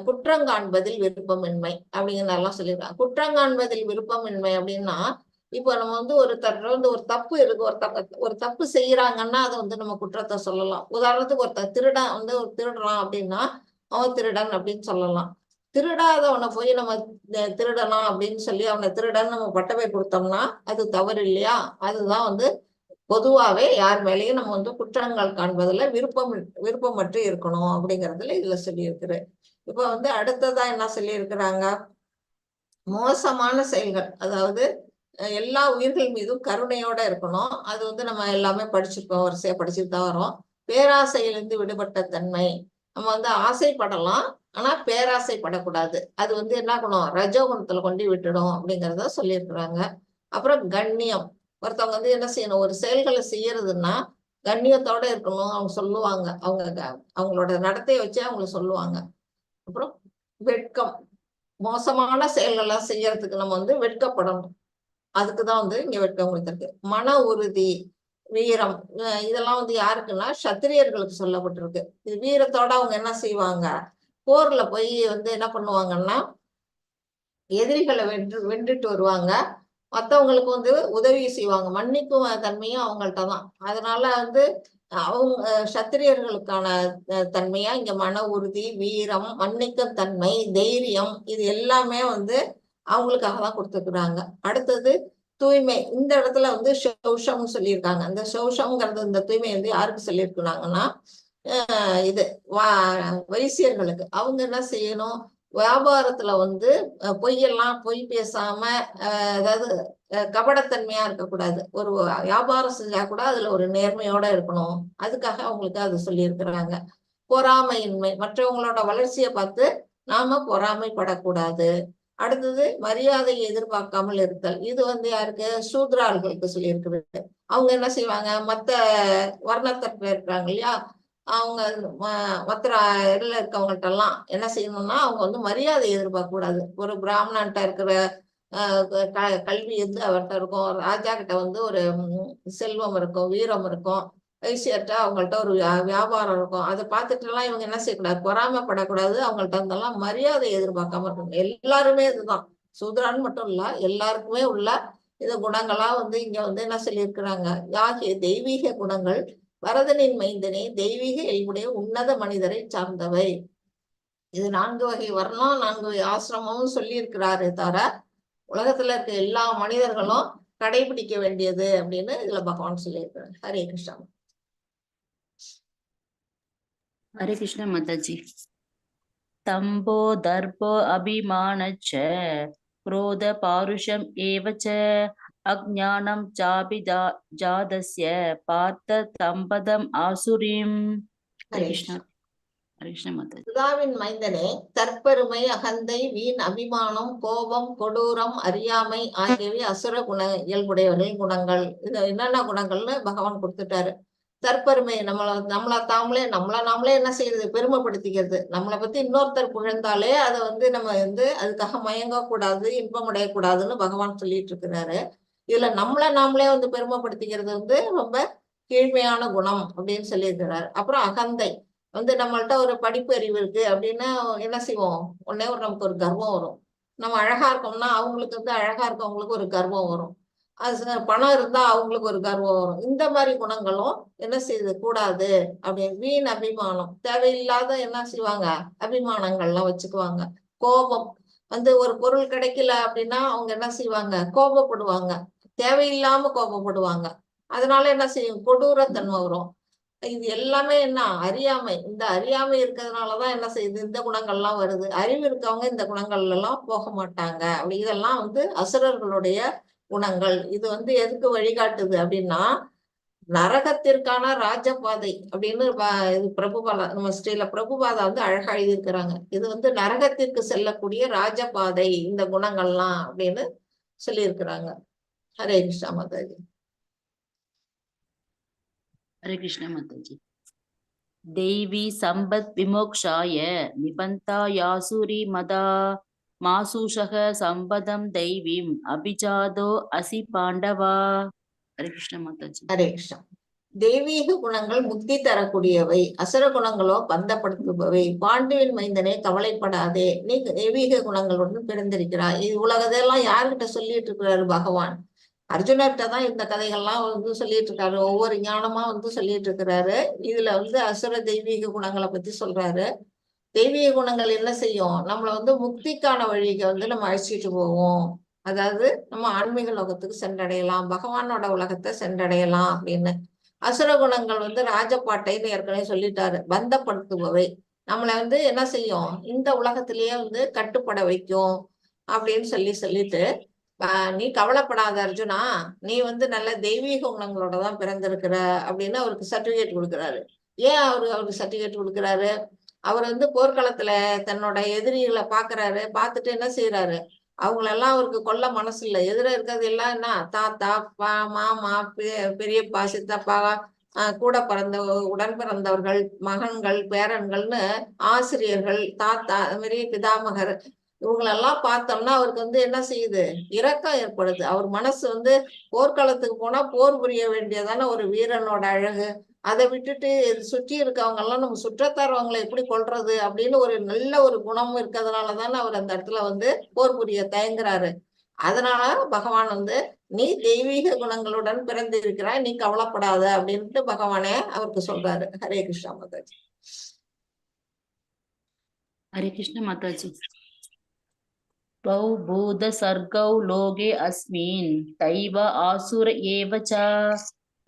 குற்றங்காண்பதில் விருப்பமின்மை அப்படிங்கிறதெல்லாம் சொல்லியிருக்காங்க. குற்றங்காண்பதில் விருப்பமின்மை அப்படின்னா, இப்போ நம்ம வந்து ஒருத்தர் வந்து ஒரு தப்பு இருக்கு, ஒரு தப்பு செய்யறாங்கன்னா அதை வந்து நம்ம குற்றத்தை சொல்லலாம். உதாரணத்துக்கு ஒருத்தர் திருடன் வந்து ஒரு திருடுறான் அப்படின்னா அவன் திருடன் அப்படின்னு சொல்லலாம். திருடாதவனை போய் நம்ம திருடலாம் அப்படின்னு சொல்லி அவனை திருடன் நம்ம பட்டப்பேர் கொடுத்தோம்னா அது தவறு இல்லையா. அதுதான் வந்து பொதுவாவே யார் மேலேயும் நம்ம வந்து குற்றங்கள் காண்பதுல விருப்பமற்று இருக்கணும் அப்படிங்கறதுல இதுல சொல்லி இருக்குது. இப்ப வந்து அடுத்ததா என்ன சொல்லி இருக்கிறாங்க, மோசமான செயல்கள், அதாவது எல்லா உயிர்கள் மீதும் கருணையோட இருக்கணும். அது வந்து நம்ம எல்லாமே படிச்சிருக்கோம், வரிசையா படிச்சுட்டு தான் வரோம். பேராசையிலிருந்து விடுபட்ட தன்மை. நம்ம வந்து ஆசைப்படலாம், ஆனா பேராசைப்படக்கூடாது. அது வந்து என்ன பண்ணும், ரஜோகுணத்துல கொண்டு விட்டுடும் அப்படிங்கிறத சொல்லியிருக்கிறாங்க. அப்புறம் கண்ணியம். ஒருத்தவங்க வந்து என்ன செய்யணும், ஒரு செயல்களை செய்யறதுன்னா கண்ணியத்தோட இருக்கணும் அவங்க சொல்லுவாங்க. அவங்களோட நடத்தையை வச்சு அவங்க சொல்லுவாங்க. அப்புறம் வெட்கம். மோசமான செயல்கள்லாம் செய்யறதுக்கு நம்ம வந்து வெட்கப்படணும். அதுக்குதான் வந்து இங்க வெட்கம் கொடுத்திருக்கு. மன உறுதி, வீரம், இதெல்லாம் வந்து யாருக்குன்னா சத்திரியர்களுக்கு சொல்லப்பட்டிருக்கு. இது வீரத்தோட அவங்க என்ன செய்வாங்க, போர்ல போய் வந்து என்ன பண்ணுவாங்கன்னா எதிரிகளை வென்றுட்டு வருவாங்க. மற்றவங்களுக்கு வந்து உதவி செய்வாங்க. மன்னிக்கும் தன்மையும் அவங்கள்ட்ட தான். அதனால வந்து அவங்க சத்திரியர்களுக்கான தன்மையா இங்க மன உறுதி, வீரம், மன்னிக்கும் தன்மை, தைரியம் இது எல்லாமே வந்து அவங்களுக்காக தான் கொடுத்துருக்குறாங்க. அடுத்தது தூய்மை. இந்த இடத்துல வந்து சௌஷம்னு சொல்லியிருக்காங்க. இந்த சௌஷம்ங்கிறது இந்த தூய்மை வந்து யாருக்கு சொல்லியிருக்கிறாங்கன்னா இது வைசியர்களுக்கு. அவங்க என்ன செய்யணும், வியாபாரத்துல வந்து பொய் பேசாம, அதாவது கபடத்தன்மையா இருக்கக்கூடாது. ஒரு வியாபாரம் செஞ்சா கூட அதுல ஒரு நேர்மையோட இருக்கணும். அதுக்காக அவங்களுக்கு அது சொல்லியிருக்கிறாங்க. பொறாமையின்மை, மற்றவங்களோட வளர்ச்சியை பார்த்து நாம பொறாமைப்படக்கூடாது. அடுத்தது மரியாதையை எதிர்பார்க்காமல் இருத்தல். இது வந்து யாருக்கு, சூத்ரார்களுக்கு சொல்லியிருக்கிறது. அவங்க என்ன செய்வாங்க, மத்த வர்ணத்தட்டில் இருக்கிறாங்க இல்லையா, அவங்க மற்ற இதுல இருக்கவங்கள்ட்ட எல்லாம் என்ன செய்யணும்னா அவங்க வந்து மரியாதை எதிர்பார்க்க கூடாது. ஒரு பிராமணன்ட்ட இருக்கிற கல்வி வந்து அவர்கிட்ட இருக்கும். ராஜா கிட்ட வந்து ஒரு செல்வம் இருக்கும், வீரம் இருக்கும். வைசியர்கிட்ட அவங்கள்ட்ட ஒரு வியாபாரம் இருக்கும். அதை பார்த்துட்டு எல்லாம் இவங்க என்ன செய்யக்கூடாது, பொறாமைப்படக்கூடாது. அவங்கள்ட்ட இருந்தெல்லாம் மரியாதை எதிர்பார்க்காம இருக்கணும். எல்லாருமே இதுதான், சூத்ரான்னு மட்டும் இல்ல, எல்லாருக்குமே உள்ள இந்த குணங்களா வந்து இங்க வந்து என்ன சொல்லியிருக்கிறாங்க, யாகிய தெய்வீக குணங்கள் வரதனின் மைந்தனே தெய்வீக இயல்புடைய உன்னத மனிதரை சார்ந்தவை. இது 4 வகை வர்ணம், 4 வகை ஆசிரமமும் சொல்லி இருக்கிறாரு தவிர உலகத்துல இருக்க எல்லா மனிதர்களும் கடைபிடிக்க வேண்டியது அப்படின்னு இதுல பகவான் சொல்லியிருக்கிறார். ஹரே கிருஷ்ணா. हरे कृष्ण माताजी। तम्बो दर्पो अभिमानश्च क्रोध पारुषम् एव च अज्ञानं चापि जातस्य पार्थ तम्पदम् आसुरीम्। हरे कृष्ण। हरे कृष्ण माताजी। பிதாவின் மைந்தனே, தற்பெருமை, அகந்தை, வீண் அபிமானம், கோபம், கொடூரம், அறியாமை ஆகியவை அசுர குண இயல்புடையவர்களின் குணங்கள். இது என்னென்ன குணங்கள்னு பகவான் கொடுத்துட்டாரு. தற்பெருமை, நம்மளை நாமளே என்ன செய்யறது, பெருமைப்படுத்திக்கிறது. நம்மளை பத்தி இன்னொருத்தர் புகழ்ந்தாலே அதை வந்து நம்ம வந்து அதுக்காக மயங்க கூடாது, இன்பம் அடையக்கூடாதுன்னு பகவான் சொல்லிட்டு இருக்கிறாரு. இதுல நம்மளை நாமளே வந்து பெருமைப்படுத்திக்கிறது வந்து ரொம்ப கீழ்மையான குணம் அப்படின்னு சொல்லியிருக்கிறாரு. அப்புறம் அகந்தை வந்து, நம்மள்ட்ட ஒரு படிப்பு அறிவு இருக்கு அப்படின்னா என்ன செய்வோம், உடனே நமக்கு ஒரு கர்வம் வரும். நம்ம அழகா இருக்கோம்னா அவங்களுக்கு வந்து அழகா இருக்கவங்களுக்கு ஒரு கர்வம் வரும். அது பணம் இருந்தா அவங்களுக்கு ஒரு கர்வம் வரும். இந்த மாதிரி குணங்களும் என்ன செய்யுது கூடாது அப்படின்னு. வீண் அபிமானம், தேவையில்லாத என்ன செய்வாங்க, அபிமானங்கள்லாம் வச்சுக்குவாங்க. கோபம் வந்து, ஒரு பொருள் கிடைக்கல அப்படின்னா அவங்க என்ன செய்வாங்க, கோபப்படுவாங்க, தேவையில்லாம கோபப்படுவாங்க. அதனால என்ன செய்யும், கொடூரத்தன்மை வரும். இது எல்லாமே என்ன, அறியாமை. இந்த அறியாமை இருக்கிறதுனாலதான் என்ன செய்யுது, இந்த குணங்கள்லாம் வருது. அறிவு இருக்கவங்க இந்த குணங்கள்ல எல்லாம் போக மாட்டாங்க. அப்படி இதெல்லாம் வந்து அசுரர்களுடைய குணங்கள். இது வந்து எதுக்கு வழிகாட்டுது அப்படின்னா, நரகத்திற்கான ராஜபாதை அப்படின்னு இது பிரபுபாதா, நம்ம ஸ்ரீல பிரபுபாதா வந்து அழகா எழுதியிருக்கிறாங்க. இது வந்து நரகத்திற்கு செல்லக்கூடிய ராஜபாதை இந்த குணங்கள்லாம் அப்படின்னு சொல்லியிருக்கிறாங்க. ஹரே கிருஷ்ணா மாதாஜி. हरे कृष्ण माताजी। देवी संपत् विमोक्षाय निबन्ता यासुरी मदा मासुषः संपदं दैवीम् अभिजातो असि पाण्डवा। हरे कृष्ण माताजी। ஹரே கிருஷ்ணா. தெய்வீக குணங்கள் முக்தி தரக்கூடியவை, அசுர குணங்களோ பந்தப்படுத்துபவை. பாண்டுவின் மைந்தனே கவலைப்படாதே, நீ தெய்வீக குணங்களுடன் பிறந்திருக்கிறாய். இது உலகத்தெல்லாம் யாருக்கிட்ட சொல்லிட்டு இருக்கிறாரு பகவான், அர்ஜுனர்கிட்ட தான் இந்த கதைகள்லாம் வந்து சொல்லிட்டு இருக்காரு. ஒவ்வொரு ஞானமா வந்து சொல்லிட்டு இருக்கிறாரு. இதுல வந்து அசுர தெய்வீக குணங்களை பத்தி சொல்றாரு. தெய்வீக குணங்கள் என்ன செய்யும், நம்மளை வந்து முக்திக்கான வழிக்கு வந்து நம்ம அழைச்சிட்டு போவோம். அதாவது நம்ம ஆன்மீக லோகத்துக்கு சென்றடையலாம், பகவானோட உலகத்தை சென்றடையலாம் அப்படின்னு. அசுர குணங்கள் வந்து ராஜபாட்டைன்னு ஏற்கனவே சொல்லிட்டாரு, பந்தப்படுத்துபவை. நம்மளை வந்து என்ன செய்யும், இந்த உலகத்திலேயே வந்து கட்டுப்பட வைக்கும் அப்படின்னு சொல்லிட்டு நீ கவலைப்படாத அர்ஜுனா, நீ வந்து நல்ல தெய்வீக குணங்களோட தான் பிறந்திருக்கிற அப்படின்னு அவருக்கு சர்டிபிகேட் கொடுக்குறாரு. ஏன் அவருக்கு சர்டிபிகேட் கொடுக்குறாரு, அவர் வந்து போர்க்களத்துல தன்னோட எதிரிகளை பாக்குறாரு. பார்த்துட்டு என்ன செய்யறாரு, அவங்களெல்லாம் அவருக்கு கொல்ல மனசு இல்லை. எதிர இருக்கிறது எல்லாம் என்ன, தாத்தா, மாமா, பெரியப்பா, சித்தப்பா, கூட பிறந்த உடன் பிறந்தவர்கள், மகன்கள், பேரன்கள்னு, ஆசிரியர்கள், தாத்தா, அது மாதிரி பிதாமகர், இவங்களெல்லாம் பார்த்தோம்னா அவருக்கு வந்து என்ன செய்யுது, இரக்கம் ஏற்படுது. அவர் மனசு வந்து போர்க்களத்துக்கு போனா போர் புரிய வேண்டியதான ஒரு வீரனோட அழகு. அதை விட்டுட்டு சுற்றி இருக்கவங்க எல்லாம் நம்ம சுற்றத்தாரவங்களை எப்படி கொள்றது அப்படின்னு ஒரு நல்ல ஒரு குணம் இருக்கிறதுனால தானே அவர் அந்த இடத்துல வந்து போர் புரிய தயங்குறாரு. அதனால பகவான் வந்து நீ தெய்வீக குணங்களுடன் பிறந்திருக்கிறாய், நீ கவலைப்படாத அப்படின்ட்டு பகவானே அவருக்கு சொல்றாரு. ஹரே கிருஷ்ணா மாதாஜி. हरे कृष्ण माताजी। द्वौ भूत सर्गौ लोके अस्मिन् दैव आसुर एव च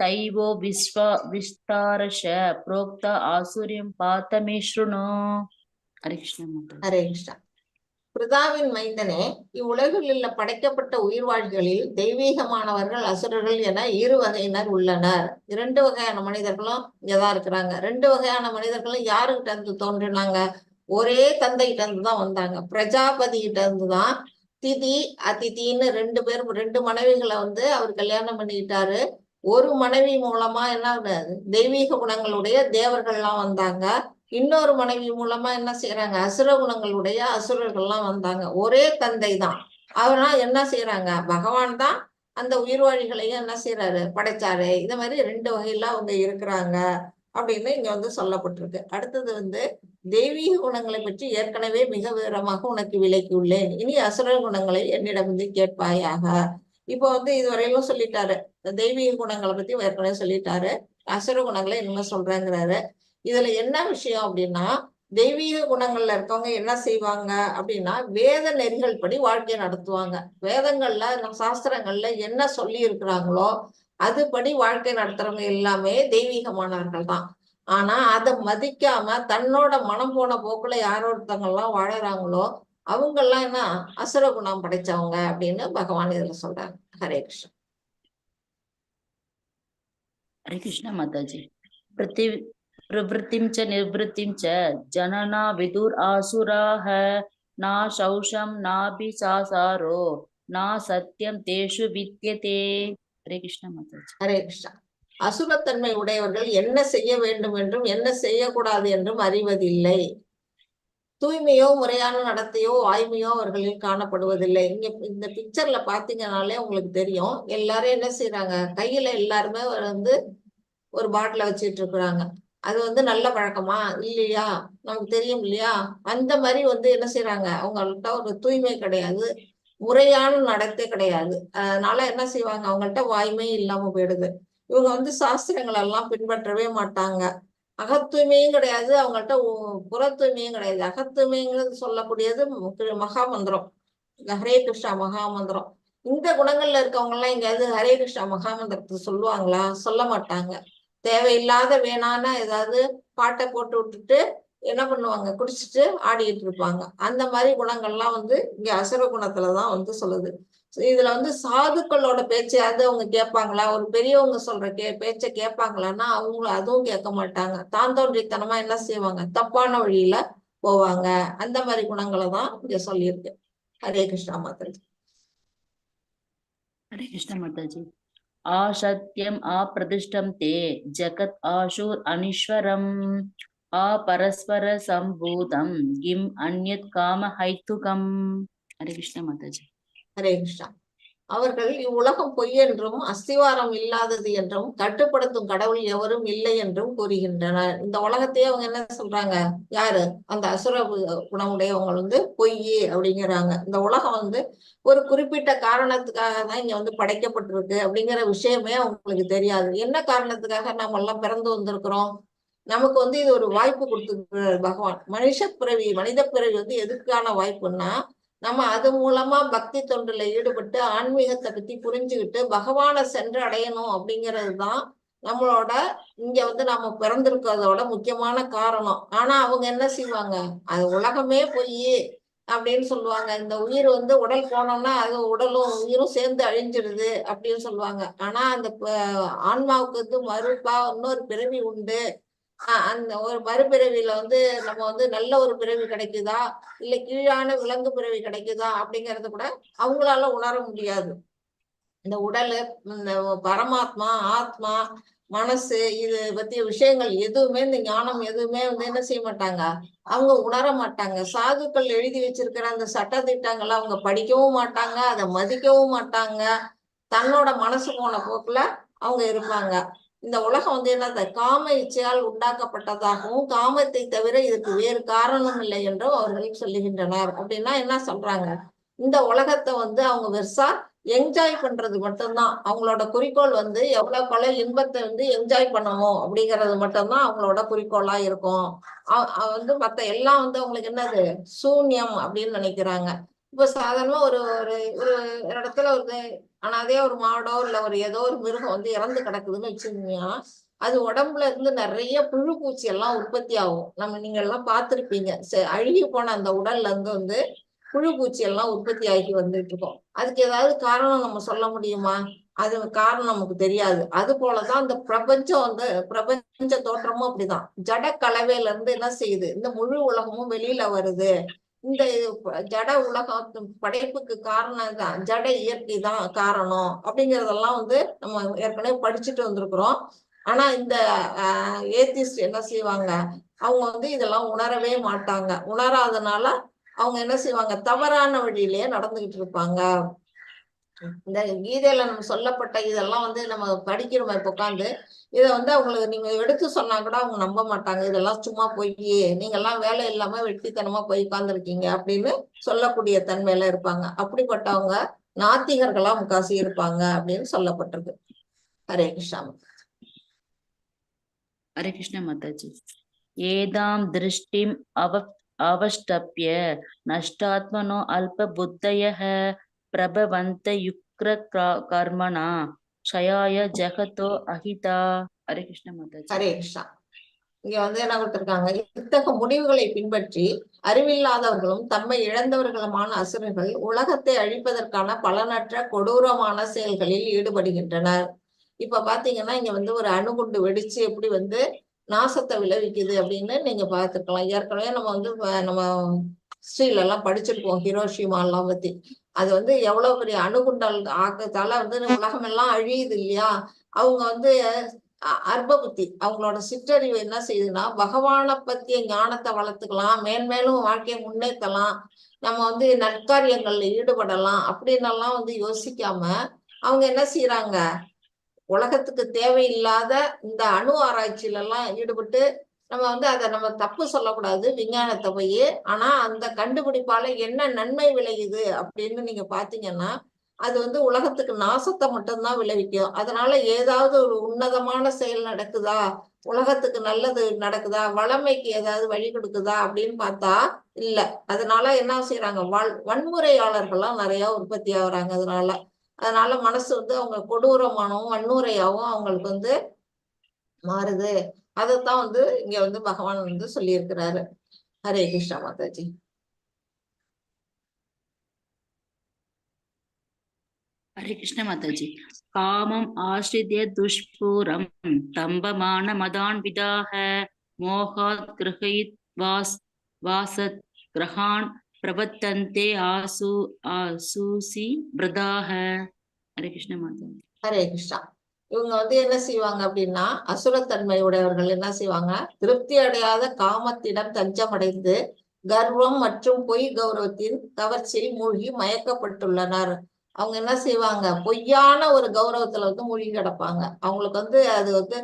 दैवो विस्तारश प्रोक्त आसुर्यं पात मे शृणु। हरे कृष्ण माताजी। ஹரே கிருஷ்ணா. பிதாவின் மைந்தனே, இவ்வுலகில் படைக்கப்பட்ட உயிர்வாழ்களில் தெய்வீகமானவர்கள் அசுரர்கள் என 2 வகையினர் உள்ளனர். 2 வகையான மனிதர்களும் இங்கதான் இருக்கிறாங்க. 2 வகையான மனிதர்களும் யாருகிட்ட இருந்து தோன்றினாங்க, ஒரே தந்தைகிட்ட இருந்து தான் வந்தாங்க. பிரஜாபதி கிட்ட இருந்துதான் திதி அதிதின்னு 2 பேர், 2 மனைவிகளை வந்து அவர் கல்யாணம் பண்ணிக்கிட்டாரு. ஒரு மனைவி மூலமா என்ன தெய்வீக குணங்களுடைய தேவர்கள்லாம் வந்தாங்க. இன்னொரு மனைவி மூலமா என்ன செய்யறாங்க, அசுர குணங்களுடைய அசுரர்கள்லாம் வந்தாங்க. ஒரே தந்தை தான். அவர்னா என்ன செய்யறாங்க, பகவான் தான் அந்த உயிர்வாழிகளையும் என்ன செய்யறாரு, படைச்சாரு. இந்த மாதிரி 2 வகையில அவங்க இருக்கிறாங்க அப்படின்னு இங்க வந்து சொல்லப்பட்டிருக்கு. அடுத்தது வந்து தெய்வீக குணங்களை பற்றி ஏற்கனவே மிக விவரமாக உனக்கு விளக்கியுள்ளேன். இனி அசுர குணங்களை என்னிடமிருந்து கேட்பாயாக. இப்போ வந்து இதுவரையிலும் சொல்லிட்டாரு, தெய்வீக குணங்களை பத்தி ஏற்கனவே சொல்லிட்டாரு, அசுர குணங்களை இனிமே சொல்றேங்கிறாரு. இதுல என்ன விஷயம் அப்படின்னா, தெய்வீக குணங்கள்ல இருக்கவங்க என்ன செய்வாங்க அப்படின்னா, வேத நெறிகள் படி வாழ்க்கையை நடத்துவாங்க. வேதங்கள்ல சாஸ்திரங்கள்ல என்ன சொல்லி இருக்கிறாங்களோ அதுபடி வாழ்க்கை நடத்துறவங்க எல்லாமே தெய்வீகமானவர்கள் தான். ஆனா அதை மதிக்காம தன்னோட மனம் போன போக்குல யார் ஒருத்தவங்க எல்லாம் வாழறாங்களோ அவங்க எல்லாம் என்ன அசுர குணம் படைச்சவங்க அப்படின்னு பகவான் இதுல சொல்றாங்க. ஹரே கிருஷ்ணா. हरे कृष्णा माता जी। प्रवृत्तिं च निवृत्तिं च जनना विदुर आसुराः ना शौषं नाभिचासारो ना सत्यं तेषु विद्यते। हरे कृष्णा माता जी। ஹரே கிருஷ்ணா. அசுரத்தன்மை உடையவர்கள் என்ன செய்ய வேண்டும் என்றும் என்ன செய்யக்கூடாது என்றும் அறிவதில்லை. தூய்மையோ முறையான நடத்தையோ வாய்மையோ அவர்களில் காணப்படுவதில்லை. இங்க இந்த பிக்சர்ல பாத்தீங்கன்னாலே உங்களுக்கு தெரியும். எல்லாரும் என்ன செய்யறாங்க, கையில எல்லாருமே வந்து ஒரு பாட்டில வச்சுட்டு இருக்கிறாங்க. அது வந்து நல்ல பழக்கமா இல்லையா, நமக்கு தெரியும் இல்லையா. அந்த மாதிரி வந்து என்ன செய்யறாங்க, அவங்கள்ட்ட ஒரு தூய்மை கிடையாது, முறையான நடத்தை கிடையாது. அதனால என்ன செய்வாங்க, அவங்கள்ட்ட வாய்மை இல்லாம போயிடுது. இவங்க வந்து சாஸ்திரங்கள் எல்லாம் பின்பற்றவே மாட்டாங்க. அகத்தூய்மையும் கிடையாது, அவங்கள்ட்ட புற தூய்மையும் கிடையாது. அகத்தூய்மைங்கிறது சொல்லக்கூடியது மகா மந்திரம், ஹரே கிருஷ்ணா மகா மந்திரம். இந்த குணங்கள்ல இருக்கவங்க எல்லாம் எங்கேயாவது ஹரே கிருஷ்ணா மகா மந்திரத்தை சொல்லுவாங்களா, சொல்ல மாட்டாங்க. தேவையில்லாத வேணான ஏதாவது பாட்டை போட்டு விட்டுட்டு என்ன பண்ணுவாங்க, குடிச்சிட்டு ஆடிட்டு இருப்பாங்க. அந்த மாதிரி குணங்கள்லாம் வந்து இங்க அசுர குணத்துலதான் வந்து சொல்லுது. இதுல வந்து சாதுக்களோட பேச்சையாவது அவங்க கேட்பாங்களா, ஒரு பெரியவங்க சொல்ற பேச்சை கேட்பாங்களான்னா அவங்களும் அதுவும் கேட்க மாட்டாங்க. தான் தோன்றித்தனமா என்ன செய்வாங்க, தப்பான வழியில போவாங்க. அந்த மாதிரி குணங்களை தான் இங்க சொல்லியிருக்கு. ஹரே கிருஷ்ணா மாதாஜி. हरे कृष्णा माता जी। असत्यम अप्रतिष्ठम ते जगत आशुर अनीश्वरम अपरस्पर संभूतम किम अन्यत काम हैतुकम। हरे कृष्णा माता जी। ஹரே கிருஷ்ணா. அவர்கள் இவ்வுலகம் பொய் என்றும் அஸ்திவாரம் இல்லாதது என்றும் கட்டுப்படுத்தும் கடவுள் எவரும் இல்லை என்றும் கூறுகின்றனர். இந்த உலகத்தையே அவங்க என்ன சொல்றாங்க, யாரு, அந்த அசுர குணமுடையவங்க வந்து பொய் அப்படிங்கிறாங்க. இந்த உலகம் வந்து ஒரு குறிப்பிட்ட காரணத்துக்காக தான் இங்க வந்து படைக்கப்பட்டிருக்கு அப்படிங்கிற விஷயமே அவங்களுக்கு தெரியாது. என்ன காரணத்துக்காக நாம எல்லாம் பிறந்து வந்திருக்கிறோம், நமக்கு வந்து இது ஒரு வாய்ப்பு கொடுத்துருக்கிறார் பகவான். மனித பிறவி வந்து எதுக்கான வாய்ப்புன்னா, நம்ம அது மூலமா பக்தி தொண்டுல ஈடுபட்டு ஆன்மீகத்தை பத்தி புரிஞ்சுக்கிட்டு பகவானை சென்று அடையணும் அப்படிங்கிறது தான் நம்மளோட இங்க வந்து நம்ம பிறந்திருக்கிறதோட முக்கியமான காரணம். ஆனா அவங்க என்ன செய்வாங்க, அது உலகமே பொய் அப்படின்னு சொல்லுவாங்க. இந்த உயிர் வந்து உடல் போனோம்னா அது உடலும் உயிரும் சேர்ந்து அழிஞ்சிடுது அப்படின்னு சொல்லுவாங்க. ஆனா அந்த ஆன்மாவுக்கு வந்து மறுபா இன்னொரு பிறவி உண்டு. அந்த ஒரு மறுபிறவியில வந்து நம்ம வந்து நல்ல ஒரு பிறவி கிடைக்குதா இல்ல கீழான விலங்கு பிறவி கிடைக்குதா அப்படிங்கறது கூட அவங்களால உணர முடியாது. இந்த உடல், இந்த பரமாத்மா, ஆத்மா, மனசு இது பத்திய விஷயங்கள் எதுவுமே, இந்த ஞானம் எதுவுமே வந்து என்ன செய்ய மாட்டாங்க, அவங்க உணர மாட்டாங்க. சாதுக்கள் எழுதி வச்சிருக்கிற அந்த சட்ட திட்டங்களை அவங்க படிக்கவும் மாட்டாங்க, அதை மதிக்கவும் மாட்டாங்க. தன்னோட மனசு போன போக்குல அவங்க இருப்பாங்க. இந்த உலகம் வந்து என்ன, காம இச்சையால் உண்டாக்கப்பட்டதாகவும் காமத்தை தவிர இதுக்கு வேறு காரணம் இல்லை என்றும் அவர்கள் சொல்லுகின்றனர். அப்படின்னா என்ன சொல்றாங்க, இந்த உலகத்தை வந்து அவங்க வெறுசா என்ஜாய் பண்றது மட்டும்தான் அவங்களோட குறிக்கோள். வந்து எவ்வளவுக்குள்ள இன்பத்தை வந்து என்ஜாய் பண்ணணும் அப்படிங்கிறது மட்டும்தான் அவங்களோட குறிக்கோளா இருக்கும். வந்து மத்த எல்லாம் வந்து அவங்களுக்கு என்னது, சூன்யம் அப்படின்னு நினைக்கிறாங்க. இப்ப சாதாரணமா ஒரு ஒரு ஒரு இடத்துல ஒரு அனாதையா ஒரு மாடோ இல்ல ஒரு ஏதோ ஒரு மிருகம் வந்து இறந்து கிடக்குதுன்னு வச்சுக்கோங்கன்னா, அது உடம்புல இருந்து நிறைய புழு பூச்சி எல்லாம் உற்பத்தி ஆகும். நீங்க எல்லாம் பார்த்திருப்பீங்க. அழுகி போன அந்த உடல்ல இருந்து வந்து புழு பூச்சி எல்லாம் உற்பத்தி ஆகி வந்துட்டு இருக்கோம். அதுக்கு ஏதாவது காரணம் நம்ம சொல்ல முடியுமா, அது காரணம் நமக்கு தெரியாது. அது போலதான் இந்த பிரபஞ்சம் வந்து, பிரபஞ்ச தோற்றமும் அப்படிதான். ஜட கலவையில இருந்து என்ன செய்யுது, இந்த முழு உலகமும் வெளியில வருது. இந்த ஜட உலகம் படைப்புக்கு காரணம் தான், ஜட இயற்கை தான் காரணம் அப்படிங்கறதெல்லாம் வந்து நம்ம ஏற்கனவே படிச்சுட்டு வந்திருக்கிறோம். ஆனா இந்த ஏத்திஸ்ட் என்ன செய்வாங்க, அவங்க வந்து இதெல்லாம் உணரவே மாட்டாங்க. உணராதனால அவங்க என்ன செய்வாங்க, தவறான வழியிலேயே நடந்துகிட்டு இருப்பாங்க. இந்த கீதையில நம்ம சொல்லப்பட்ட இதெல்லாம் வந்து நம்ம படிக்கிறோம் இப்ப உட்காந்து. இதை வந்து அவங்களுக்கு நீங்க எடுத்து சொன்னா கூட அவங்க நம்ப மாட்டாங்க. இதெல்லாம் சும்மா போய் நீங்க எல்லாம் வேலை இல்லாம வெட்டித்தனமா போய் உட்கார்ந்துருக்கீங்க அப்படின்னு சொல்லக்கூடிய தன்மையில இருப்பாங்க. அப்படிப்பட்டவங்க நாத்திகர்களா முக்காசி இருப்பாங்க அப்படின்னு சொல்லப்பட்டிருக்கு. ஹரே கிருஷ்ணா. ஹரே கிருஷ்ண மாதாஜி. ஏதாம் திருஷ்டிம் அவஷ்டப்ய நஷ்டாத்மனோ அல்ப புத்தயः பிரபவந்த யுக்ர கர்மணா க்ஷயாய ஜகதோ அஹிதா. ஹரே கிருஷ்ண மாதாஜி. ஹரே கிருஷ்ணா. இங்க வந்து என்ன கொடுத்திருக்காங்க, இத்தகைய முடிவுகளை பின்பற்றி அறிவில்லாதவர்களும் தம்மை இழந்தவர்களுமான அசுரர்கள் உலகத்தை அழிப்பதற்கான பலனற்ற கொடூரமான செயல்களில் ஈடுபடுகின்றனர். இப்ப பாத்தீங்கன்னா இங்க வந்து ஒரு அணுகுண்டு வெடிச்சு எப்படி வந்து நாசத்தை விளைவிக்குது அப்படின்னு நீங்க பார்த்துக்கலாம். ஏற்கனவே நம்ம வந்து நம்ம ஹிஸ்டரியில எல்லாம் படிச்சிருக்கோம் ஹிரோஷிமா எல்லாம் பத்தி. அது வந்து எவ்வளவு பெரிய அணுகுண்டல் ஆக்கத்தால வந்து உலகம் எல்லாம் அழியுது இல்லையா. அவங்க வந்து அர்ப்ப புத்தி, அவங்களோட சிற்றறிவு என்ன செய்யுதுன்னா, பகவானை பத்திய ஞானத்தை வளர்த்துக்கலாம், மேன்மேலும் வாழ்க்கையை முன்னேற்றலாம், நம்ம வந்து நற்காரியங்கள்ல ஈடுபடலாம் அப்படின்னு எல்லாம் வந்து யோசிக்காம அவங்க என்ன செய்யறாங்க, உலகத்துக்கு தேவையில்லாத இந்த அணு ஆராய்ச்சியில எல்லாம் ஈடுபட்டு நம்ம வந்து அதை நம்ம தப்பு சொல்லக்கூடாது விஞ்ஞானத்தை போய். ஆனா அந்த கண்டுபிடிப்பால என்ன நன்மை விளையுது அப்படின்னு நீங்க பாத்தீங்கன்னா அது வந்து உலகத்துக்கு நாசத்தை மட்டும்தான் விளைவிக்கும். அதனால ஏதாவது ஒரு உன்னதமான செயல் நடக்குதா, உலகத்துக்கு நல்லது நடக்குதா, வளமைக்கு ஏதாவது வழி கொடுக்குதா அப்படின்னு பார்த்தா இல்ல. அதனால என்ன செய்யறாங்க, வன்முறையாளர்கள்லாம் நிறைய உற்பத்தி ஆகுறாங்க. அதனால மனசு வந்து அவங்க கொடூரமானவும் வன்முறையாவும் அவங்களுக்கு வந்து மாறுது. அதைத்தான் வந்து இங்க வந்து பகவான் வந்து சொல்லி இருக்கிறாரு. ஹரே கிருஷ்ணா மாதாஜி. ஹரே கிருஷ்ண மாதாஜி. காமம் ஆஸ்ரித்ய துஷ்பூரம் தம்பமான மதான்விதாக மோகாத் கிரஹித் வாசத் கிரஹான் பிரபத்தந்தே ஆசூசி பிரதாக. ஹரே கிருஷ்ண மாதாஜி. ஹரே கிருஷ்ணா. இவங்க வந்து என்ன செய்வாங்க அப்படின்னா, அசுரத்தன்மை உடையவர்கள் என்ன செய்வாங்க, திருப்தி அடையாத காமத்திடம் தஞ்சமடைந்து கர்வம் மற்றும் பொய் கௌரவத்தின் கவர்ச்சியில் மூழ்கி மயக்கப்பட்டுள்ளனர். அவங்க என்ன செய்வாங்க, பொய்யான ஒரு கௌரவத்துல வந்து மூழ்கி கிடப்பாங்க. அவங்களுக்கு வந்து அது வந்து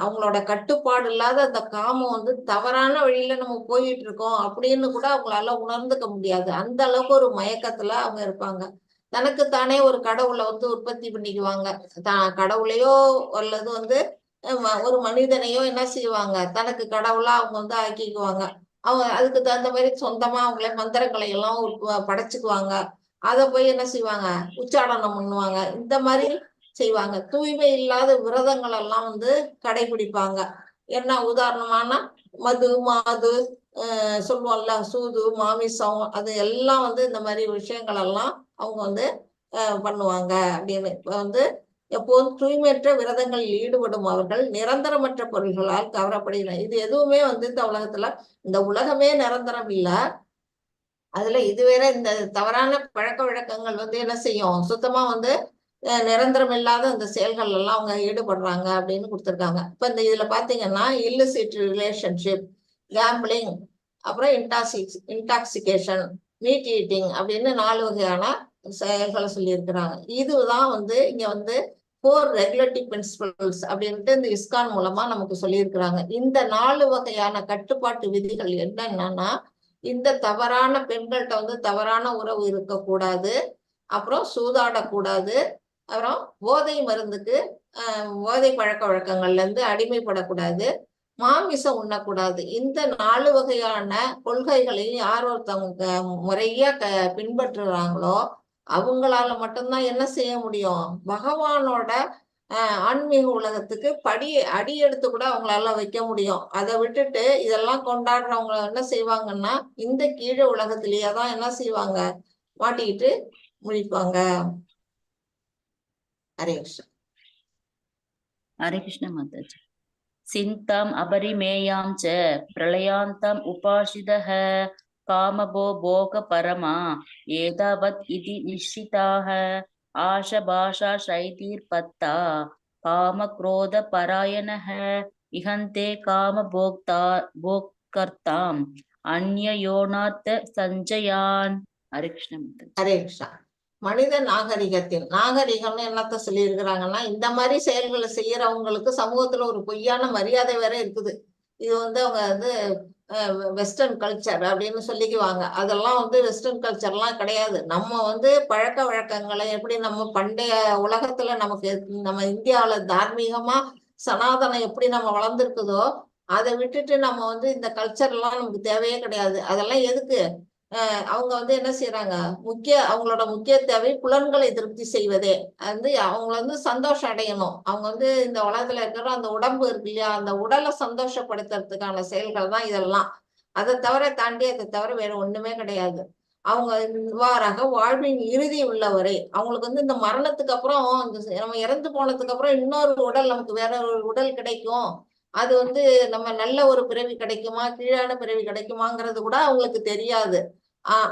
அவங்களோட கட்டுப்பாடு இல்லாத அந்த காமம் வந்து தவறான வழியில நம்ம போயிட்டு இருக்கோம் அப்படின்னு கூட அவங்களால உணர்ந்துக்க முடியாது. அந்த அளவுக்கு ஒரு மயக்கத்துல அவங்க இருப்பாங்க. தனக்குத்தானே ஒரு கடவுளை வந்து உற்பத்தி பண்ணிக்குவாங்க. கடவுளையோ அல்லது வந்து ஒரு மனிதனையோ என்ன செய்வாங்க, தனக்கு கடவுளா அவங்க வந்து ஆக்கிக்குவாங்க. அவங்க அதுக்கு தகுந்த மாதிரி சொந்தமா அவங்களே மந்திரங்களை எல்லாம் படைச்சுக்குவாங்க. அதை போய் என்ன செய்வாங்க, உச்சாடனம் பண்ணுவாங்க. இந்த மாதிரி செய்வாங்க. தூய்மை இல்லாத விரதங்கள் எல்லாம் வந்து கடைபிடிப்பாங்க. என்ன உதாரணமான மது மாது சொல்லுவோம்ல, சூது மாமிசம், அது எல்லாம் வந்து இந்த மாதிரி விஷயங்கள் எல்லாம் அவங்க வந்து பண்ணுவாங்க அப்படின்னு. வந்து எப்போதும் தூய்மையற்ற விரதங்களில் ஈடுபடும் அவர்கள் நிரந்தரமற்ற பொருள்களால் கவரப்படுகிறார். இது எதுவுமே வந்து இந்த உலகத்துல, இந்த உலகமே நிரந்தரம் இல்லை. அதுல இதுவேற இந்த தவறான பழக்க வழக்கங்கள் வந்து என்ன செய்யும், சுத்தமா வந்து நிரந்தரம் இல்லாத இந்த செயல்கள் எல்லாம் அவங்க ஈடுபடுறாங்க அப்படின்னு கொடுத்துருக்காங்க. இப்ப இந்த இதுல பாத்தீங்கன்னா இல்லிசிட் ரிலேஷன்ஷிப், கேம்பிளிங், அப்புறம் இன்டாக்சிகேஷன், மீட் ஈட்டிங் அப்படின்னு 4 வகையான செயல்களை சொல்லியிருக்கிறாங்க. இதுதான் வந்து இங்க வந்து 4 ரெகுலேட்டிவ் பிரின்சிபல்ஸ் அப்படின்ட்டு இந்த இஸ்கான் மூலமா நமக்கு சொல்லியிருக்கிறாங்க. இந்த 4 வகையான கட்டுப்பாட்டு விதிகள் என்னன்னா, இந்த தவறான பெண்கள்கிட்ட வந்து தவறான உறவு இருக்கக்கூடாது, அப்புறம் சூதாடக்கூடாது, அப்புறம் போதை மருந்துக்கு போதை பழக்க வழக்கங்கள்ல இருந்து அடிமைப்படக்கூடாது, மாமிசம் உண்ணக்கூடாது. இந்த 4 வகையான கொள்கைகளை யார் ஒருத்தவங்க முறையா பின்பற்றுறாங்களோ அவங்களால மட்டும்தான் என்ன செய்ய முடியும், பகவானோட ஆன்மீக உலகத்துக்கு அடி எடுத்து கூட அவங்களால வைக்க முடியும். அதை விட்டுட்டு இதெல்லாம் கொண்டாடுறவங்க என்ன செய்வாங்கன்னா, இந்த கீழே உலகத்திலேயே தான் என்ன செய்வாங்க, மாட்டிக்கிட்டு முடிப்பாங்க. ஹரே கிருஷ்ணா. ஹரே கிருஷ்ண மாதாஜி. சிந்தாம் அபரிமேயாம் ச பிரளயாந்தம் உபாசிதः காமபோ போக பரமா ஏதாவத் இதி நிஷ்டிதாக ஆஷபாஷா ஷைதீர் பத்தா காம குரோத பராயணः இஹந்தே காம போக்தர்த்தாம் அந்யயோனாத்த சஞ்சயான். ஹரே கிருஷ்ண மாதாஜி. ஹரே கிருஷ்ணா. மனித நாகரிகம்னு என்னத்த சொல்லி இருக்கிறாங்கன்னா, இந்த மாதிரி செயல்களை செய்யறவங்களுக்கு சமூகத்துல ஒரு பொய்யான மரியாதை வேற இருக்குது. இது அவங்க வெஸ்டர்ன் கல்ச்சர் அப்படின்னு சொல்லிக்குவாங்க. அதெல்லாம் வெஸ்டர்ன் கல்ச்சர்லாம் கிடையாது. நம்ம பழக்க வழக்கங்களை எப்படி நம்ம பண்டைய உலகத்துல நமக்கு நம்ம இந்தியாவில தார்மீகமா சனாதனம் எப்படி நம்ம வளர்ந்துருக்குதோ அதை விட்டுட்டு நம்ம இந்த கல்ச்சர் எல்லாம் நமக்கு தேவையே கிடையாது. அதெல்லாம் எதுக்கு? அவங்க என்ன செய்யறாங்க, அவங்களோட முக்கிய தேவை புலன்களை திருப்தி செய்வதே. அவங்க சந்தோஷம் அடையணும். அவங்க இந்த உலகத்துல இருக்கிற அந்த உடம்பு இருக்கு இல்லையா, அந்த உடலை சந்தோஷப்படுத்துறதுக்கான செயல்கள் தான் இதெல்லாம். அதை தவிர வேற ஒண்ணுமே கிடையாது. அவங்க இவ்வாறாக வாழ்வின் இறுதி உள்ளவரை அவங்களுக்கு இந்த மரணத்துக்கு அப்புறம் நம்ம இறந்து போனதுக்கு அப்புறம் இன்னொரு உடல், நமக்கு வேற ஒரு உடல் கிடைக்கும், அது நம்ம நல்ல ஒரு பிறவி கிடைக்குமா கீழான பிறவி கிடைக்குமாங்கிறது கூட அவங்களுக்கு தெரியாது.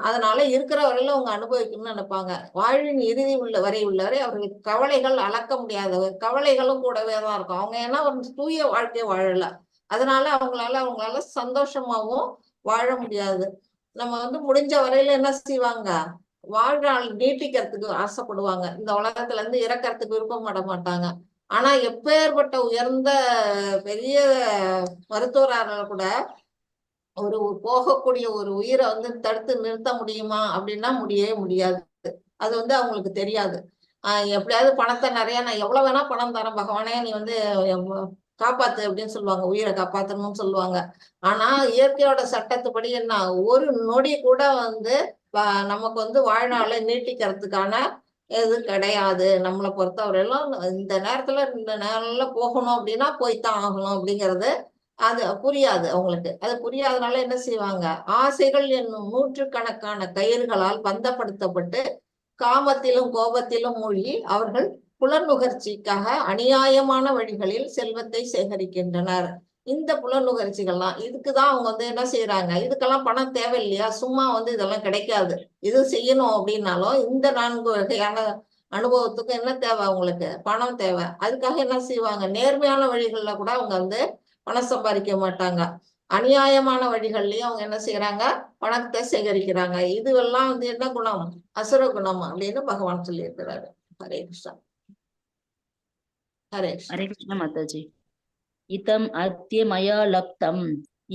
அதனால இருக்கிற வரையில அவங்க அனுபவிக்கணும்னு நினைப்பாங்க. வாழ்வின் இறுதி வரை அவர்களுக்கு கவலைகள் அளக்க முடியாதவர், கவலைகளும் கூடவே தான் இருக்கும். அவங்க ஏன்னா ஒரு தூய வாழ்க்கையை வாழல, அதனால அவங்களால சந்தோஷமாவும் வாழ முடியாது. நம்ம முடிஞ்ச வரையில என்ன செய்வாங்க, வாழ்நாள் நீட்டிக்கிறதுக்கு ஆசைப்படுவாங்க. இந்த உலகத்துல இருந்து இறக்கறதுக்கு விருப்பப்பட மாட்டாங்க. ஆனா எப்பேற்பட்ட உயர்ந்த பெரிய மருத்துவராக கூட ஒரு போகக்கூடிய ஒரு உயிரை தடுத்து நிறுத்த முடியுமா அப்படின்னா முடியவே முடியாது. அது அவங்களுக்கு தெரியாது. எப்படியாவது பணத்தை நிறைய, நான் எவ்வளவு வேணா பணம் தரேன் பகவானே, நீ காப்பாத்து அப்படின்னு சொல்லுவாங்க, உயிரை காப்பாத்தணும்னு சொல்லுவாங்க. ஆனா இயற்கையோட சட்டத்துப்படி என்ன, ஒரு நொடி கூட நமக்கு வாழ்நாளை நீட்டிக்கிறதுக்கான எது கிடையாது. நம்மளை பொறுத்தவரையிலும் இந்த நேரத்துல போகணும் அப்படின்னா போய்த்தான் ஆகணும் அப்படிங்கிறது அது புரியாது அவங்களுக்கு. அது புரியாதனால என்ன செய்வாங்க, ஆசைகள் என்னும் நூற்றுக்கணக்கான கயிறுகளால் பந்தப்படுத்தப்பட்டு காமத்திலும் கோபத்திலும் மூழ்கி அவர்கள் புலனுகர்ச்சிக்காக அநியாயமான வழிகளில் செல்வத்தை சேகரிக்கின்றனர். இந்த புலனுகர்ச்சிகள்லாம் இதுக்குதான் அவங்க என்ன செய்யறாங்க, இதுக்கெல்லாம் பணம் தேவையில்லையா, சும்மா இதெல்லாம் கிடைக்காது. இது செய்யணும் அப்படின்னாலும் இந்த 4 வகையான அனுபவத்துக்கு என்ன தேவை, அவங்களுக்கு பணம் தேவை. அதுக்காக என்ன செய்வாங்க, நேர்மையான வழிகள்ல கூட அவங்க பணம் சம்பாதிக்க மாட்டாங்க. அநியாயமான வழிகள்லயும் அவங்க என்ன செய்யறாங்க, பணத்தை சேகரிக்கிறாங்க. இதுவெல்லாம் என்ன குணம், அசுர குணம் அப்படின்னு பகவான் சொல்லி இருக்கிறாரு. ஹரே கிருஷ்ணா. ஹரே ஹரே கிருஷ்ண மாதாஜி. இதம் அத்ய மயா லப்தம்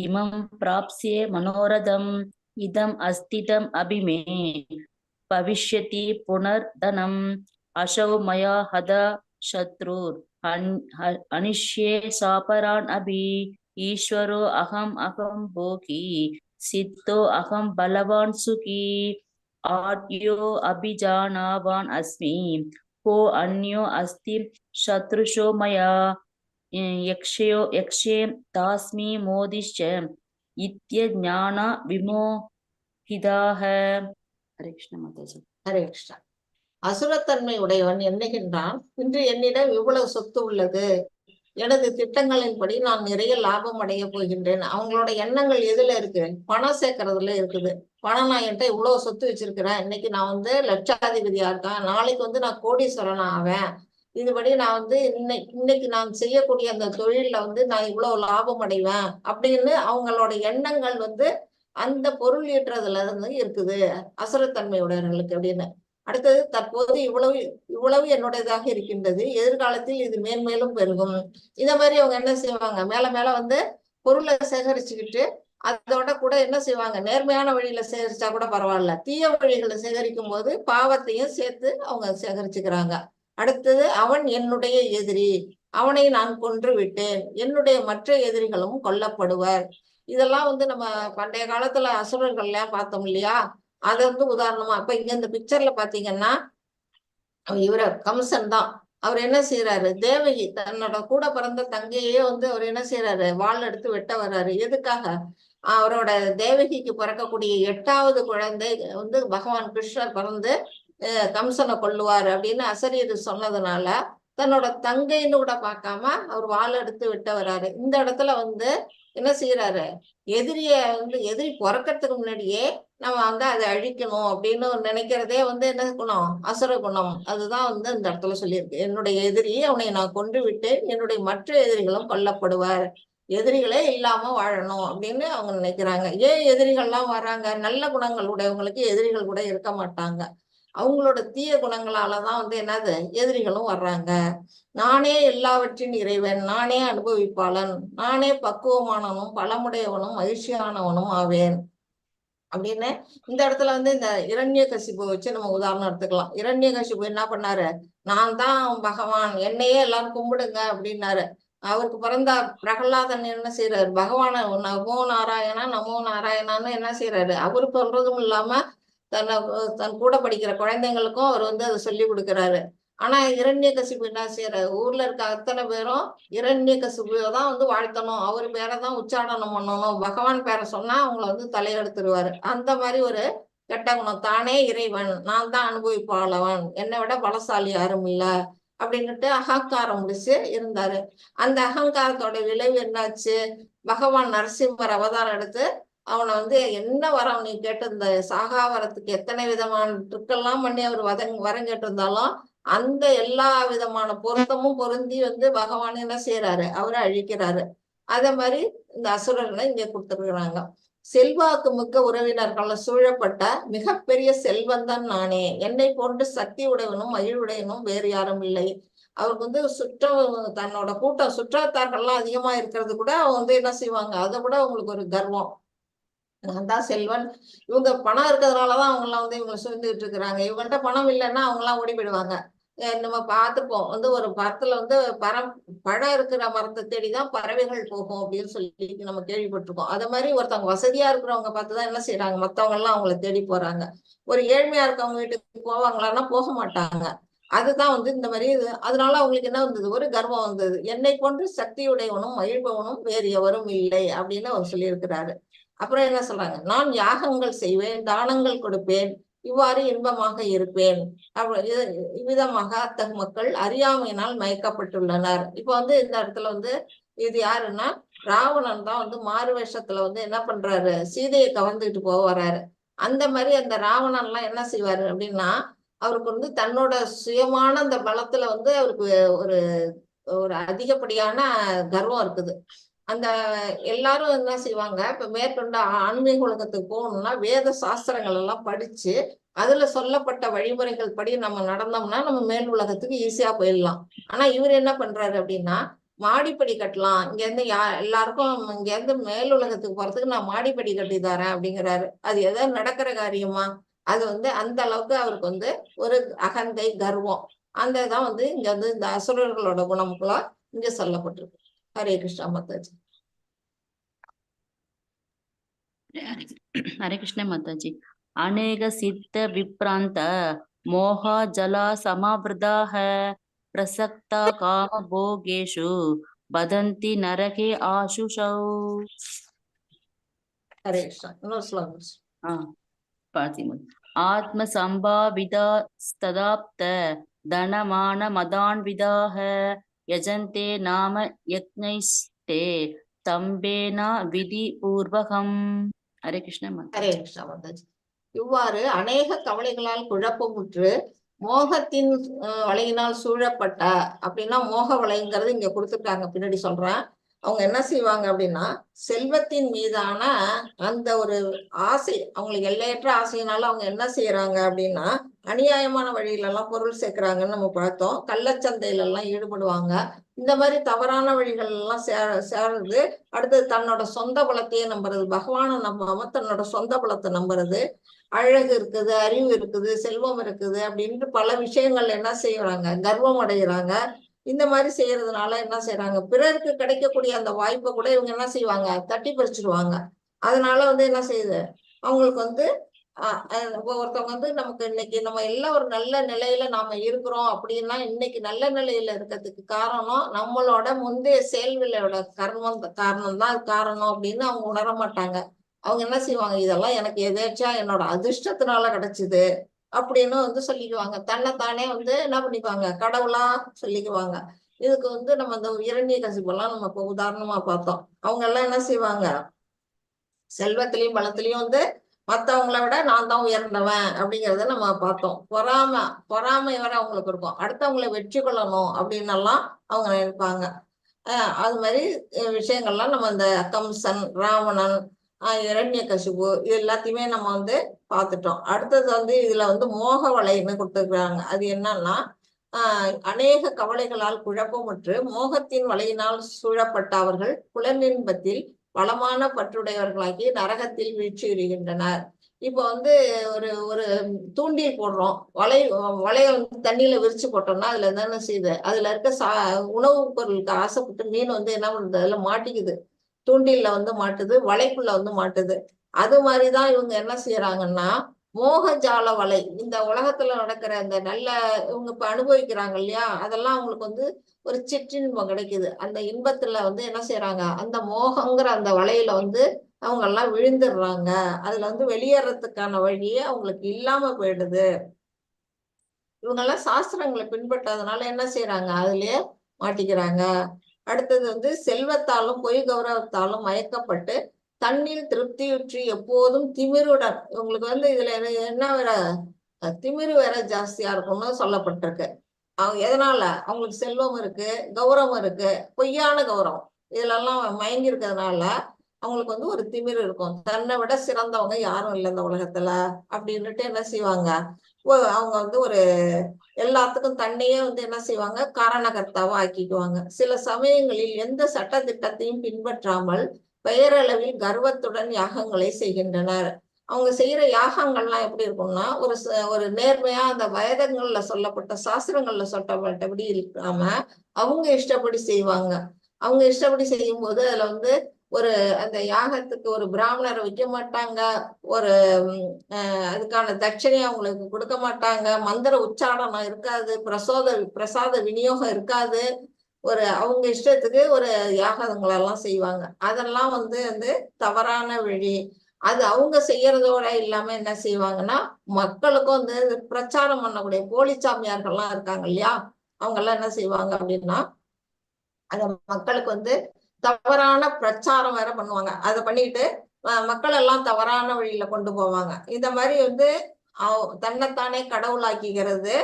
இமம் பிராப்ஸ்யே மனோரதம் இதம் அஸ்திதம் அபிமே பவிஷ்யதி புனர்தனம் அசௌ மயா ஹதா சத்ருர் அனிஷ்யே சாபரான் அபி ஈஸ்வரோ அகம் போகி சித்தோ அகம் பலவான் சுகி ஆத்யோ அபிஜானாவான் அஸ்மி கோ அன்யோ அஸ்தி சத்ருஷோ மயா யக்ஷே தாஸ்மி மோதிஷ்ச இத்யஞான விமோஹிதாக. ஹரே கிருஷ்ண மாதாஜி. ஹரே கிருஷ்ணா. அசுரத்தன்மை உடையவன் எண்ணுகின்றான், இன்று என்னிடம் இவ்வளவு சொத்து உள்ளது, எனது திட்டங்களின்படி நான் நிறைய லாபம் அடைய போகின்றேன். அவங்களோட எண்ணங்கள் எதுல இருக்கு, பணம் சேர்க்கறதுல இருக்குது. பணம், நான் என்கிட்ட இவ்வளவு சொத்து வச்சிருக்கிறேன், இன்னைக்கு நான் லட்சாதிபதியா இருக்கேன், நாளைக்கு நான் கோடீஸ்வரனா ஆவேன், இதுபடி நான் இன்னைக்கு நான் செய்யக்கூடிய அந்த தொழில்ல நான் இவ்வளவு லாபம் அடைவேன் அப்படின்னு அவங்களோட எண்ணங்கள் அந்த பொருள் ஈட்டுறதுல இருக்குது அசுரத்தன்மையுடையவர்களுக்கு அப்படின்னு. அடுத்தது, தற்போது இவ்வளவு என்னுடையதாக இருக்கின்றது, எதிர்காலத்தில் இது மேன்மேலும் பெருகும். இத மாதிரி அவங்க என்ன செய்வாங்க, மேல மேல பொருளை சேகரிச்சுக்கிட்டு அதோட கூட என்ன செய்வாங்க, நேர்மையான வழியில சேகரிச்சா கூட பரவாயில்ல, தீய வழிகளை சேகரிக்கும் போது பாவத்தையும் சேர்த்து அவங்க சேகரிச்சுக்கிறாங்க. அடுத்தது, அவன் என்னுடைய எதிரி, அவனை நான் கொன்று விட்டேன், என்னுடைய மற்ற எதிரிகளும் கொல்லப்படுவர். இதெல்லாம் நம்ம பண்டைய காலத்துல அசுரர்கள் எல்லாம் பார்த்தோம் இல்லையா, அது உதாரணமா. இப்ப இங்க இந்த பிக்சர்ல பாத்தீங்கன்னா கம்சன் தான். அவர் என்ன செய்யறாரு, தேவகி தன்னோட கூட பிறந்த தங்கையே அவர் என்ன செய்யறாரு, வாள் எடுத்து வெட்ட வர்றாரு. எதுக்காக, அவரோட தேவகிக்கு பிறக்கக்கூடிய 8வது குழந்தை பகவான் கிருஷ்ணர் பிறந்து கம்சனை கொல்லுவார் அப்படின்னு அசரீர் சொன்னதுனால தன்னோட தங்கைன்னு கூட பார்க்காம அவர் வாள் எடுத்து விட்டு வர்றாரு. இந்த இடத்துல என்ன செய்யறாரு, எதிரி பிறக்கிறதுக்கு முன்னாடியே நம்ம அதை அழிக்கணும் அப்படின்னு நினைக்கிறதே என்ன குணம், அசுர குணம். அதுதான் இந்த இடத்துல சொல்லியிருக்கு, என்னுடைய எதிரி, அவனை நான் கொன்று விட்டு என்னுடைய மற்ற எதிரிகளும் கொல்லப்படுவார். எதிரிகளே இல்லாம வாழணும் அப்படின்னு அவங்க நினைக்கிறாங்க. ஏன் எதிரிகள்லாம் வராங்க? நல்ல குணங்கள் உடையவங்களுக்கு எதிரிகள் கூட இருக்க மாட்டாங்க. அவங்களோட தீய குணங்களாலதான் என்னது எதிரிகளும் வர்றாங்க. நானே எல்லாவற்றின் இறைவன், நானே அனுபவிப்பாளன், நானே பக்குவமானவனும் பலமுடையவனும் மகிழ்ச்சியானவனும் ஆவேன் அப்படின்னு இந்த இடத்துல இந்த இரண்யகசிபு வச்சு நம்ம உதாரணம் எடுத்துக்கலாம். இரண்யகசிபு என்ன பண்ணாரு? நான் தான் பகவான், என்னையே எல்லாரும் கும்பிடுங்க அப்படின்னாரு. அவருக்கு பிறந்த பிரகலாதன் என்ன செய்யறாரு? பகவான நமோ நாராயணா நமோ நாராயணான்னு என்ன செய்யறாரு? அவரு சொல்றதும் இல்லாம தன் கூட படிக்கிற குழந்தைங்களுக்கும் அவர் அதை சொல்லி கொடுக்கிறாரு. ஆனா இரண்யகசிபு என்ன செய்யறாரு? ஊர்ல இருக்க அத்தனை பேரும் இரண்யகசிபுவை தான் வாழ்த்தணும், அவர் பேரை தான் உச்சாடனம் பண்ணணும், பகவான் பேரை சொன்னா அவங்கள தலையெடுத்துருவாரு. அந்த மாதிரி ஒரு கெட்ட குணம். தானே இறைவன், நான் தான் அனுபவிப்பாளவன், என்னை விட பலசாலி யாரும் இல்ல அப்படின்னுட்டு அகங்காரம் முடிச்சு இருந்தாரு. அந்த அகங்காரத்தோட விளைவு என்னாச்சு? பகவான் நரசிம்மர் அவதாரம் எடுத்து அவனை என்ன வரம் நீ கேட்டு இந்த சாகாவரத்துக்கு எத்தனை விதமான ட்ரிக்கெல்லாம் பண்ணி அவர் வரம் கேட்டிருந்தாலும் அந்த எல்லா விதமான பொருத்தமும் பொருந்தி பகவான் என்ன செய்யறாரு? அவரை அழிக்கிறாரு. அதே மாதிரி இந்த அசுரர்களை இங்க கொடுத்துருக்குறாங்க. செல்வாக்கு மிக்க உறவினர்கள் சூழப்பட்ட மிகப்பெரிய செல்வந்தான் நானே, என்னை போன்று சக்தி உடையவனும் மகிழ்வுடையவனும் வேறு யாரும் இல்லை. அவருக்கு தன்னோட கூட்டம் சுற்றத்தார்கள்லாம் அதிகமா இருக்கிறது கூட அவங்க என்ன செய்வாங்க? அதை விட அவங்களுக்கு ஒரு கர்வம். நான் தான் செல்வன். இவங்க பணம் இருக்கிறதுனாலதான் அவங்க எல்லாம் இவங்களை சுழ்ந்துட்டு இருக்கிறாங்க. இவங்கள்ட்ட பணம் இல்லைன்னா அவங்க எல்லாம் ஓடி போயிடுவாங்க. நம்ம பார்த்துப்போம் ஒரு மரத்துல பழம் இருக்கிற மரத்தை தேடிதான் பறவைகள் போகும் அப்படின்னு சொல்லி நம்ம கேள்விப்பட்டிருக்கோம். அதே மாதிரி ஒருத்தவங்க வசதியா இருக்கிறவங்க பார்த்துதான் என்ன செய்யறாங்க? மத்தவங்க எல்லாம் அவங்களை தேடி போறாங்க. ஒரு ஏழ்மையா இருக்கவங்க வீட்டுக்கு போவாங்களான்னா போக மாட்டாங்க. அதுதான் இந்த மாதிரி அதனால அவங்களுக்கு என்ன வந்தது? ஒரு கர்வம் வந்தது. என்னை போன்று சக்தியுடையவனும் மகிழ்பவனும் வேறு எவரும் இல்லை அப்படின்னு அவர் சொல்லியிருக்கிறாரு. அப்புறம் என்ன சொல்றாங்க? நான் யாகங்கள் செய்வேன், தானங்கள் கொடுப்பேன், இவ்வாறு இன்பமாக இருப்பேன். இவ்விதமாக அத்தகு மக்கள் அறியாமையினால் மயக்கப்பட்டுள்ளனர். இப்ப இந்த இடத்துல இது யாருன்னா ராவணன் தான் மாறு வேஷத்துல என்ன பண்றாரு? சீதையை கவர்ந்துட்டு போக வர்றாரு. அந்த மாதிரி அந்த ராவணன் எல்லாம் என்ன செய்வாரு அப்படின்னா, அவருக்கு தன்னோட சுயமான அந்த பலத்துல அவருக்கு ஒரு ஒரு அதிகப்படியான கர்வம் இருக்குது. அந்த எல்லாரும் என்ன செய்வாங்க? இப்ப மேற்கொண்டு ஆன்மீக உலகத்துக்கு போகணும்னா வேத சாஸ்திரங்கள் எல்லாம் படிச்சு அதுல சொல்லப்பட்ட வழிமுறைகள் படி நம்ம நடந்தோம்னா நம்ம மேல் உலகத்துக்கு ஈஸியா போயிடலாம். ஆனா இவர் என்ன பண்றாரு அப்படின்னா, மாடிப்படி கட்டலாம், இங்க இருந்து எல்லாருக்கும் இங்க இருந்து மேல் உலகத்துக்கு போறதுக்கு நான் மாடிப்படி கட்டி தரேன் அப்படிங்கிறாரு. அது எதாவது நடக்கிற காரியமா? அது அந்த அளவுக்கு அவருக்கு ஒரு அகந்தை, கர்வம். அந்த தான் இங்க இந்த அசுரர்களோட குணம்களா இங்க சொல்லப்பட்டிருக்கு. ஹரே கிருஷ்ணா மாதாஜி. हरे कृष्ण माताजी। अनेक सिद्ध विप्रांत मोह जला समावृता है, प्रसक्ता काम भोगेषु बदन्ति नरके आशुषौ। हरे कृष्ण। आत्म संभाविता तदाप्त धनमान मदान्विताः यजन्ते नाम यज्ञैस्ते தம்பேன விதி பூர்வகம். ஹரே கிருஷ்ண மாதா. ஹரே கிருஷ்ணா மாதாஜி. இவ்வாறு அநேக கவலைகளால் குழப்பமுற்று மோகத்தின் வலையினால் சூழப்பட்ட அப்படின்னா மோக வலைங்கிறது இங்க கொடுத்துருக்காங்க, பின்னாடி சொல்றேன். அவங்க என்ன செய்வாங்க அப்படின்னா செல்வத்தின் மீதான அந்த ஒரு ஆசை, அவங்களுக்கு எல்லையற்ற ஆசையினால அவங்க என்ன செய்யறாங்க அப்படின்னா அநியாயமான வழியில எல்லாம் பொருள் சேர்க்கிறாங்கன்னு நம்ம பார்த்தோம். கள்ளச்சந்தையில எல்லாம் ஈடுபடுவாங்க. இந்த மாதிரி தவறான வழிகள் எல்லாம் சேர்றது. அடுத்தது தன்னோட சொந்த பலத்தையே நம்புறது, பகவானை நம்பாம தன்னோட சொந்த பலத்தை நம்புறது. அழகு இருக்குது, அறிவு இருக்குது, செல்வம் இருக்குது அப்படின்ட்டு பல விஷயங்கள் என்ன செய்யறாங்க? கர்வம் அடைகிறாங்க. இந்த மாதிரி செய்யறதுனால என்ன செய்யறாங்க? பிறருக்கு கிடைக்கக்கூடிய அந்த வாய்ப்பை கூட இவங்க என்ன செய்வாங்க? தட்டி பறிச்சிருவாங்க. அதனால என்ன செய்யுது? அவங்களுக்கு ஒருத்தவங்க நமக்கு இன்னைக்கு நம்ம எல்லாம் ஒரு நல்ல நிலையில நாம இருக்கிறோம் அப்படின்னா இன்னைக்கு நல்ல நிலையில இருக்கிறதுக்கு காரணம் நம்மளோட முந்தைய செயல்களோட காரணம் தான் காரணம் அப்படின்னு அவங்க உணர மாட்டாங்க. அவங்க என்ன செய்வாங்க? இதெல்லாம் எனக்கு எதேச்சா என்னோட அதிர்ஷ்டத்தினால கிடைச்சது அப்படின்னு சொல்லிக்குவாங்க. தன்னைத்தானே என்ன பண்ணிக்குவாங்க? கடவுளா சொல்லிக்குவாங்க. இதுக்கு நம்ம இந்த இரண்யகசிபெல்லாம் நம்ம இப்ப உதாரணமா பார்த்தோம். அவங்க எல்லாம் என்ன செய்வாங்க? செல்வத்திலையும் பலத்திலையும் மத்தவங்களை விட நான் தான் உயர்ந்தவன் அப்படிங்கிறத நம்ம பார்த்தோம். பொறாமை வர அவங்களுக்கு இருக்கும். அடுத்தவங்களை வெற்றி கொள்ளணும் அப்படின்னு எல்லாம் அவங்க நினைப்பாங்க. அது மாதிரி விஷயங்கள்லாம் நம்ம இந்த கம்சன், ராவணன், இரண்யகசிபு இது எல்லாத்தையுமே நம்ம வந்து பார்த்துட்டோம். அடுத்தது வந்து இதுல வந்து மோக வலைன்னு கொடுத்துருக்குறாங்க. அது என்னன்னா அநேக கவலைகளால் குழப்பமுற்று மோகத்தின் வலையினால் சூழப்பட்ட அவர்கள் புலனின்பத்தில் வளமான பற்றுடையவர்களாகி நரகத்தில் வீழ்ச்சியுறுகின்றனர். இப்போ வந்து ஒரு ஒரு தூண்டில் போடுறோம், வலைய வந்து தண்ணியில விரிச்சு போட்டோம்னா அதுல என்னென்ன செய்யுது, அதுல இருக்க உணவுப் பொருளுக்கு ஆசைப்பட்டு மீன் வந்து என்ன பண்ணுது, அதுல மாட்டிக்குது, தூண்டில்ல வந்து மாட்டுது, வலைக்குள்ள வந்து மாட்டுது. அது மாதிரிதான் இவங்க என்ன செய்யறாங்கன்னா மோகஜால வலை, இந்த உலகத்துல நடக்கிற இந்த நல்ல இவங்க இப்ப அனுபவிக்கிறாங்க இல்லையா, அதெல்லாம் அவங்களுக்கு வந்து ஒரு சிற்றின்பம் கிடைக்குது. அந்த இன்பத்துல வந்து என்ன செய்யறாங்க, அந்த மோகங்கிற அந்த வலையில வந்து அவங்க எல்லாம் விழுந்துடுறாங்க. அதுல வந்து வெளியேறதுக்கான வழியே அவங்களுக்கு இல்லாம போயிடுது. இவங்க எல்லாம் சாஸ்திரங்களை பின்பற்றதுனால என்ன செய்யறாங்க, அதுலயே மாட்டிக்கிறாங்க. அடுத்தது வந்து செல்வத்தாலும் பொய் கௌரவத்தாலும் மயக்கப்பட்டு தண்ணீர் திருப்தியுற்றி எப்போதும் திமிருடன், இவங்களுக்கு வந்து இதுல என்ன வேற திமிரு வேற ஜாஸ்தியா இருக்கும்னு சொல்லப்பட்டிருக்கு. அவங்க எதனால, அவங்களுக்கு செல்வம் இருக்கு, கௌரவம் இருக்கு, பொய்யான கௌரவம், இதுல எல்லாம் மயங்கி இருக்கிறதுனால அவங்களுக்கு வந்து ஒரு திமிரு இருக்கும். தன்னை விட சிறந்தவங்க யாரும் இல்லை இந்த உலகத்துல அப்படின்னுட்டு என்ன செய்வாங்க, அவங்க வந்து ஒரு எல்லாத்துக்கும் தன்னையே வந்து என்ன செய்வாங்க, காரணகர்த்தாவா ஆக்கிக்குவாங்க. சில சமயங்களில் எந்த சட்ட திட்டத்தையும் பின்பற்றாமல் பெயரளவில் கர்வத்துடன் யாகங்களை செய்கின்றனர். அவங்க செய்யற யாகங்கள்லாம் எப்படி இருக்கும்னா ஒரு நேர்மையா அந்த வேதங்கள்ல சொல்லப்பட்ட சாஸ்திரங்கள்ல சொல்லப்பட்டபடி இல்லாம அவங்க இஷ்டப்படி செய்வாங்க. அவங்க இஷ்டப்படி செய்யும் போது அதுல வந்து ஒரு அந்த யாகத்துக்கு ஒரு பிராமணரை வைக்க மாட்டாங்க, ஒரு அதுக்கான தட்சணையை அவங்களுக்கு கொடுக்க மாட்டாங்க, மந்திர உச்சாரணம் இருக்காது, பிரசாத விநியோகம் இருக்காது. அவங்க இஷ்டத்துக்கு ஒரு யாகங்களெல்லாம் செய்வாங்க. அதெல்லாம் வந்து தவறான வழி. அது அவங்க செய்யறதோட இல்லாம என்ன செய்வாங்கன்னா மக்களுக்கும் வந்து பிரச்சாரம் பண்ணக்கூடிய போலி சாமியார்கள்லாம் இருக்காங்க இல்லையா, அவங்க எல்லாம் என்ன செய்வாங்க அப்படின்னா அந்த மக்களுக்கு வந்து தவறான பிரச்சாரம் வேற பண்ணுவாங்க. அதை பண்ணிட்டு மக்கள் எல்லாம் தவறான வழியில கொண்டு போவாங்க. இந்த மாதிரி வந்து தன்னைத்தானே கடவுளாக்கிக்கிறது,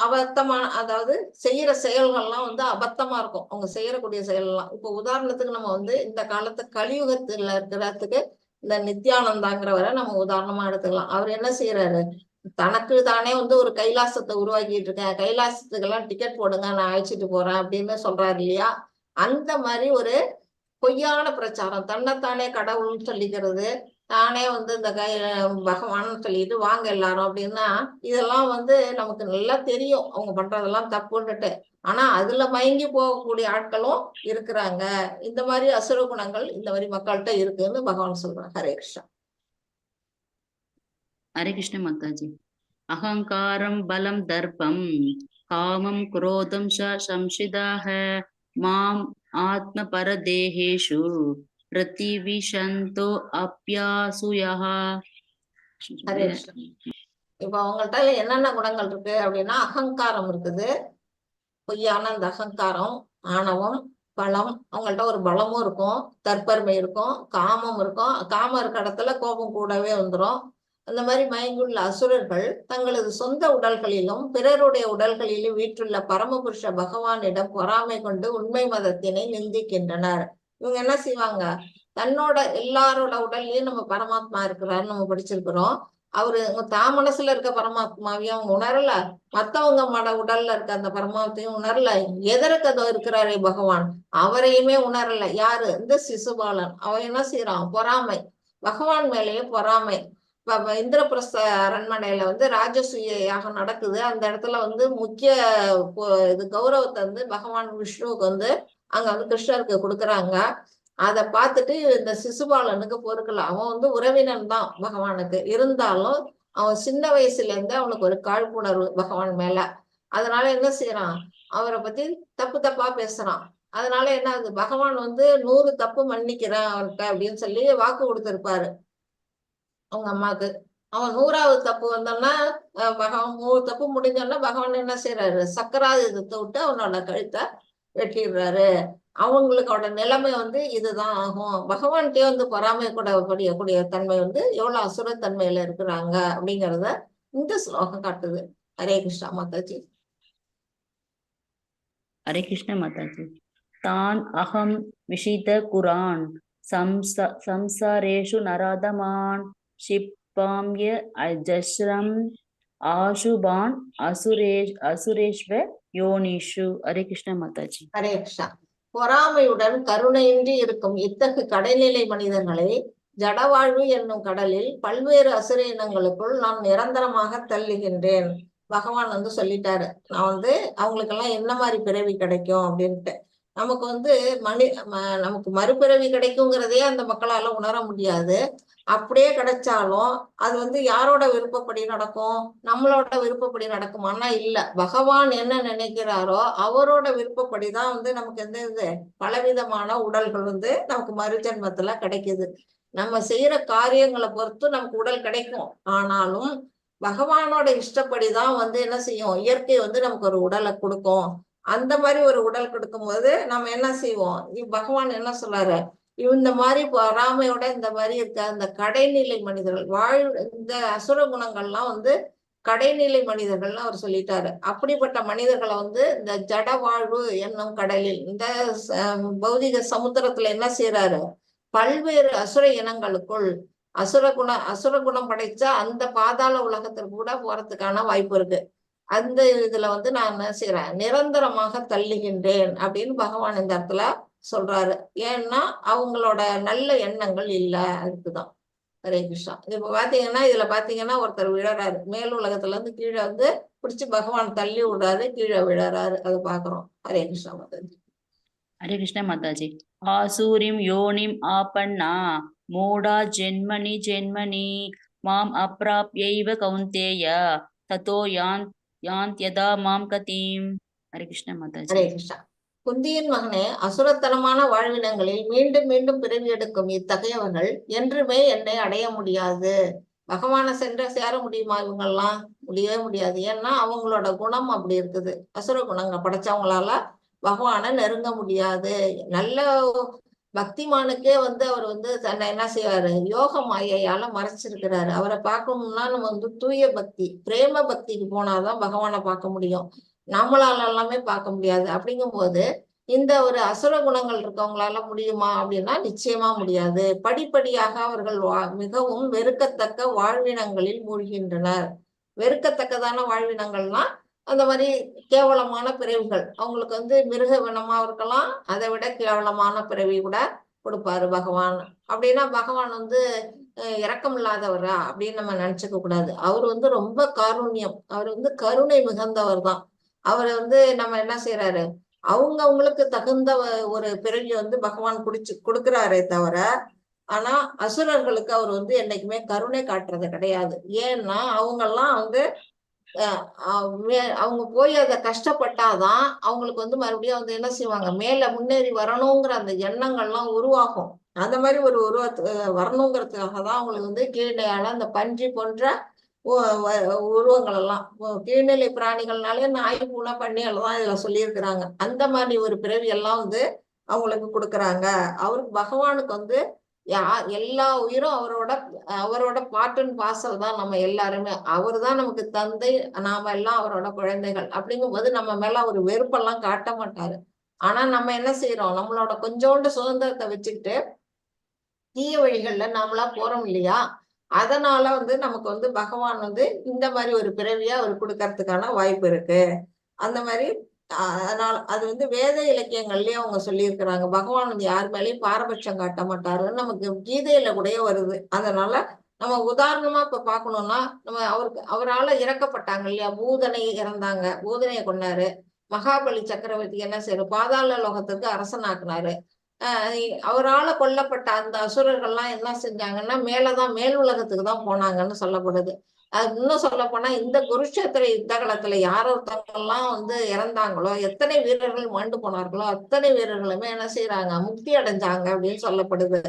அபத்தமான, அதாவது செய்யற செயல்கள்லாம் வந்து அபத்தமா இருக்கும் அவங்க செய்யறக்கூடிய செயல்லாம். இப்போ உதாரணத்துக்கு நம்ம வந்து இந்த காலத்து கலியுகத்துல இருக்கிறதுக்கு இந்த நித்யானந்தாங்கிறவரை நம்ம உதாரணமா எடுத்துக்கலாம். அவர் என்ன செய்யறாரு, தனக்கு தானே வந்து ஒரு கைலாசத்தை உருவாக்கிட்டு இருக்கேன், கைலாசத்துக்கெல்லாம் டிக்கெட் போடுங்க நான் அழைச்சிட்டு போறேன் அப்படின்னு சொல்றாரு இல்லையா. அந்த மாதிரி ஒரு பொய்யான பிரச்சாரம், தன்னைத்தானே கடவுள்னு சொல்லிக்கிறது, தானே வந்து இந்த பகவான் சொல்லிட்டு வாங்க எல்லாரும் அப்படின்னா, இதெல்லாம் வந்து நமக்கு நல்லா தெரியும் அவங்க பண்றதெல்லாம் தப்புன்னுட்டு. ஆனா அதுல மயங்கி போகக்கூடிய ஆட்களும் இருக்கிறாங்க. இந்த மாதிரி அசுர குணங்கள் இந்த மாதிரி மக்கள்கிட்ட இருக்குன்னு பகவான் சொல்றாங்க. ஹரே கிருஷ்ணா. हरे कृष्ण माताजी। अहंकारं बलं दर्पं कामं क्रोधं च संशिदाः माम् आत्मपरदेहेषु प्रतिविशन्तो अप्यासूयः। ஹரே கிருஷ்ணா. இப்ப அவங்கள்ட்ட என்னென்ன குணங்கள் இருக்கு அப்படின்னா, அகங்காரம் இருக்குது, பொய்யான அந்த அகங்காரம், ஆணவம், பலம், அவங்கள்ட்ட ஒரு பலமும் இருக்கும், தற்பெருமை இருக்கும், காமம் இருக்கும், காமம் இருக்க இடத்துல கோபம் கூடவே வந்துடும். அந்த மாதிரி மயங்குள்ள அசுரர்கள் தங்களது சொந்த உடல்களிலும் பிறருடைய உடல்களிலும் வீற்றுள்ள பரமபுருஷ பகவானிடம் பொறாமை கொண்டு உண்மை மதத்தினை நிந்திக்கின்றனர். இவங்க என்ன செய்வாங்க, தன்னோட எல்லாரோட உடல்லையும் நம்ம பரமாத்மா இருக்கிறாருன்னு நம்ம படிச்சிருக்கிறோம். அவரு தான் மனசுல இருக்க பரமாத்மாவையும் அவங்க உணரல, மத்தவங்க உடல்ல இருக்க அந்த பரமாத்மாவையும் உணரல, எதற்கதோ இருக்கிறாரே பகவான் அவரையுமே உணரல. யாரு, இந்த சிசுபாலன். அவன் என்ன செய்யறான், பொறாமை, பகவான் மேலேயே பொறாமை. இந்திரபிரஸ்த அரண்மனையில வந்து ராஜசூய யாகம் நடக்குது. அந்த இடத்துல வந்து முக்கிய இது கௌரவத்தை வந்து பகவான் விஷ்ணுவுக்கு வந்து அங்க வந்து கிருஷ்ணருக்கு கொடுக்குறாங்க. அதை பார்த்துட்டு இந்த சிசுபாலனுக்கு பொறுக்கல. அவன் வந்து உறவினன் தான் பகவானுக்கு, இருந்தாலும் அவன் சின்ன வயசுல இருந்து அவனுக்கு ஒரு காழ்ப்புணர்வு பகவான் மேல. அதனால என்ன செய்யறான், அவரை பத்தி தப்பு தப்பா பேசுறான். அதனால என்ன ஆகுது, பகவான் வந்து 100 தப்பு மன்னிக்கிறேன் அவர்கிட்ட அப்படின்னு சொல்லி வாக்கு கொடுத்திருப்பாரு அவங்க அம்மாவுக்கு. அவன் 100வது தப்பு வந்தோம்னா பகவான் 100 தப்பு முடிஞ்சோன்னா பகவான் என்ன செய்யறாரு, சக்கராயுதத்தை விட்டு அவனோட கழுத்தை வெட்டிடுறாரு. அவங்களுக்கோட நிலைமை வந்து இதுதான் ஆகும். பகவான்கிட்டே வந்து பொறாமை கூடிய தன்மை வந்து எவ்வளவு அசுரத்தன்மையில இருக்கிறாங்க அப்படிங்கிறத இந்த ஸ்லோகம் காட்டுது. ஹரே கிருஷ்ணா மாதாஜி. हरे कृष्ण माता जी। तान अहम विषित कुरान संसारेषु नराधमान् क्षिपाम्य अजस्रम आशुभान असुरेश्व योनिषु। हरे कृष्ण माता जी। ஹரே கிருஷ்ணா. பொறாமையுடன் கருணையின்றி இருக்கும் இத்தகு கடைநிலை மனிதர்களை ஜடவாழ்வு என்னும் கடலில் பல்வேறு அசுர இனங்களுக்குள் நான் நிரந்தரமாக தள்ளுகின்றேன். பகவான் வந்து சொல்லிட்டாரு, நான் வந்து அவங்களுக்கெல்லாம் என்ன மாதிரி பிறவி கிடைக்கும் அப்படின்ட்டு. நமக்கு வந்து நமக்கு மறுபிறவி கிடைக்குங்கிறதே அந்த மக்களால உணர முடியாது. அப்படியே கிடைச்சாலும் அது வந்து யாரோட விருப்பப்படி நடக்கும்? நம்மளோட விருப்பப்படி நடக்குமான்னா இல்ல. பகவான் என்ன நினைக்கிறாரோ அவரோட விருப்பப்படிதான் வந்து நமக்கு எந்த இது பலவிதமான உடல்கள் வந்து நமக்கு மறுஜென்மத்துல கிடைக்குது. நம்ம செய்யற காரியங்களை பொறுத்து நமக்கு உடல் கிடைக்கும். ஆனாலும் பகவானோட இஷ்டப்படிதான் வந்து என்ன செய்யும், இயற்கை வந்து நமக்கு ஒரு உடலை கொடுக்கும். அந்த மாதிரி ஒரு உடல் கொடுக்கும் போது நம்ம என்ன செய்வோம், பகவான் என்ன சொல்றாரு, இந்த மாதிரி பொறாமையோட இந்த மாதிரி இருக்க அந்த கடைநிலை மனிதர்கள் இந்த அசுர குணங்கள்லாம் வந்து கடைநிலை மனிதர்கள்னு அவர் சொல்லிட்டாரு. அப்படிப்பட்ட மனிதர்களை வந்து இந்த ஜட வாழ்வு என்னும் கடலில் இந்த பௌதிக சமுத்திரத்துல என்ன செய்யறாரு, பல்வேறு அசுர இனங்களுக்குள் அசுர குணம் படைச்ச அந்த பாதாள உலகத்திற்கு கூட போறதுக்கான வாய்ப்பு இருக்கு. அந்த இதுல வந்து நான் என்ன செய்யறேன், நிரந்தரமாக தள்ளுகின்றேன் அப்படின்னு பகவான் இந்த இடத்துல சொல்றாரு. ஏன்னா அவங்களோட நல்ல எண்ணங்கள் இல்ல, அதுக்குதான். ஹரே கிருஷ்ணா. இப்ப பாத்தீங்கன்னா இதுல பாத்தீங்கன்னா ஒருத்தர் விழறாரு, மேல் உலகத்துல இருந்து கீழே வந்து பிடிச்சு பகவான் தள்ளி விடுறாரு, கீழே விழறாரு, அது பாக்குறோம். ஹரே கிருஷ்ணா மாதாஜி. हरे कृष्ण माता जी। आसूरीम योनिम आपन्ना मूढ़ा जन्मनि जन्मनि माम अप्राप्यैव कौन्तेय ततो यान्त्यदा माम गतिम। हरे कृष्ण माता जी। ஹரே கிருஷ்ணா. குந்தியின் மகனே, அசுரத்தனமான வாழ்வினங்களில் மீண்டும் மீண்டும் பிறவி எடுக்கும் இத்தகையவர்கள் என்றுமே என்னை அடைய முடியாது. பகவானை சென்று சேர முடியுமா? இவங்கெல்லாம் முடியவே முடியாது. ஏன்னா அவங்களோட குணம் அப்படி இருக்குது. அசுர குணங்க படைச்சவங்களால பகவானை நெருங்க முடியாது. நல்ல பக்திமானுக்கே வந்து அவர் வந்து தன்னை என்ன செய்வாரு, யோக மாயையால மறைச்சிருக்கிறாரு. அவரை பார்க்கணும்னா நம்ம வந்து தூய பக்தி, பிரேம பக்திக்கு போனாதான் பகவானை பார்க்க முடியும். நம்மளால எல்லாமே பார்க்க முடியாது. அப்படிங்கும் போது இந்த ஒரு அசுர குணங்கள் இருக்கவங்களால முடியுமா அப்படின்னா நிச்சயமா முடியாது. படிப்படியாக அவர்கள் மிகவும் வெறுக்கத்தக்க வாழ்வினங்களில் மூழ்கின்றனர். வெறுக்கத்தக்கதான வாழ்வினங்கள்னா அந்த மாதிரி கேவலமான பிறவிகள். அவங்களுக்கு வந்து மிருக வனமா இருக்கலாம், அதை விட கேவலமான பிறவி கூட கொடுப்பாரு பகவான். அப்படின்னா பகவான் வந்து இரக்கம் இல்லாதவரா அப்படின்னு நம்ம நினைச்சுக்க கூடாது. அவர் வந்து ரொம்ப காருண்யம், அவர் வந்து கருணை மிகுந்தவர் தான். அவரை வந்து நம்ம என்ன செய்யறாரு, அவங்களுக்கு தகுந்த ஒரு பிறவி வந்து பகவான் கொடுக்கிறாரே தவிர, ஆனா அசுரர்களுக்கு அவர் வந்து என்னைக்குமே கருணை காட்டுறது கிடையாது. ஏன்னா அவங்கெல்லாம் வந்து அவங்க போய் அதை கஷ்டப்பட்டாதான் அவங்களுக்கு வந்து மறுபடியும் வந்து என்ன செய்வாங்க, மேல முன்னேறி வரணுங்கிற அந்த எண்ணங்கள்லாம் உருவாகும். அந்த மாதிரி ஒரு வரணுங்கிறதுக்காக தான் அவங்களுக்கு வந்து கீழ்நிலையால அந்த பன்றி போன்ற உருவங்கள் எல்லாம், கீழ்நிலை பிராணிகள்னாலே நாய் பூனை பன்னிகள் தான் இதுல சொல்லியிருக்கிறாங்க. அந்த மாதிரி ஒரு பிறவி எல்லாம் வந்து அவங்களுக்கு கொடுக்குறாங்க. அவருக்கு பகவானுக்கு வந்து எல்லா உயிரும் அவரோட பாட்டன் பாசல் தான். நம்ம எல்லாருமே அவர் தான் நமக்கு தந்தை, நாம எல்லாம் அவரோட குழந்தைகள். அப்படிங்கும் போது நம்ம மேல ஒரு வெறுப்பெல்லாம் காட்ட மாட்டாரு. ஆனா நம்ம என்ன செய்யறோம், நம்மளோட கொஞ்சோண்டு சுதந்திரத்தை வச்சுக்கிட்டு தீய வழிகள்ல நாமளா போறோம் இல்லையா? அதனால வந்து நமக்கு வந்து பகவான் வந்து இந்த மாதிரி ஒரு பிறவியா அவர் கொடுக்கறதுக்கான வாய்ப்பு இருக்கு. அந்த மாதிரி அதனால அது வந்து வேத இலக்கியங்கள்லயே அவங்க சொல்லியிருக்கிறாங்க. பகவான் வந்து யார் மேலேயும் பாரபட்சம் காட்ட மாட்டாருன்னு நமக்கு கீதையில கூட வருது. அதனால நம்ம உதாரணமா இப்ப பாக்கணும்னா, நம்ம அவரால இறக்கப்பட்டாங்க இல்லையா? பூதனை இறந்தாங்க, பூதனையை கொண்டாரு. மகாபலி சக்கரவர்த்தி என்ன செய்யறாரு, பாதாள லோகத்திற்கு அரசனாக்குனாரு. அவரால கொல்லப்பட்ட அந்த அசுரர்கள்லாம் என்ன செஞ்சாங்கன்னா மேலதான் மேல் உலகத்துக்கு தான் போனாங்கன்னு சொல்லப்படுது. அது இன்னும் சொல்ல போனா இந்த குருஷேத்திர யுத்த காலத்துல யார் ஒருத்தவங்கெல்லாம் வந்து இறந்தாங்களோ, எத்தனை வீரர்கள் மாண்டு போனார்களோ அத்தனை வீரர்களுமே என்ன செய்யறாங்க, முக்தி அடைஞ்சாங்க அப்படின்னு சொல்லப்படுது.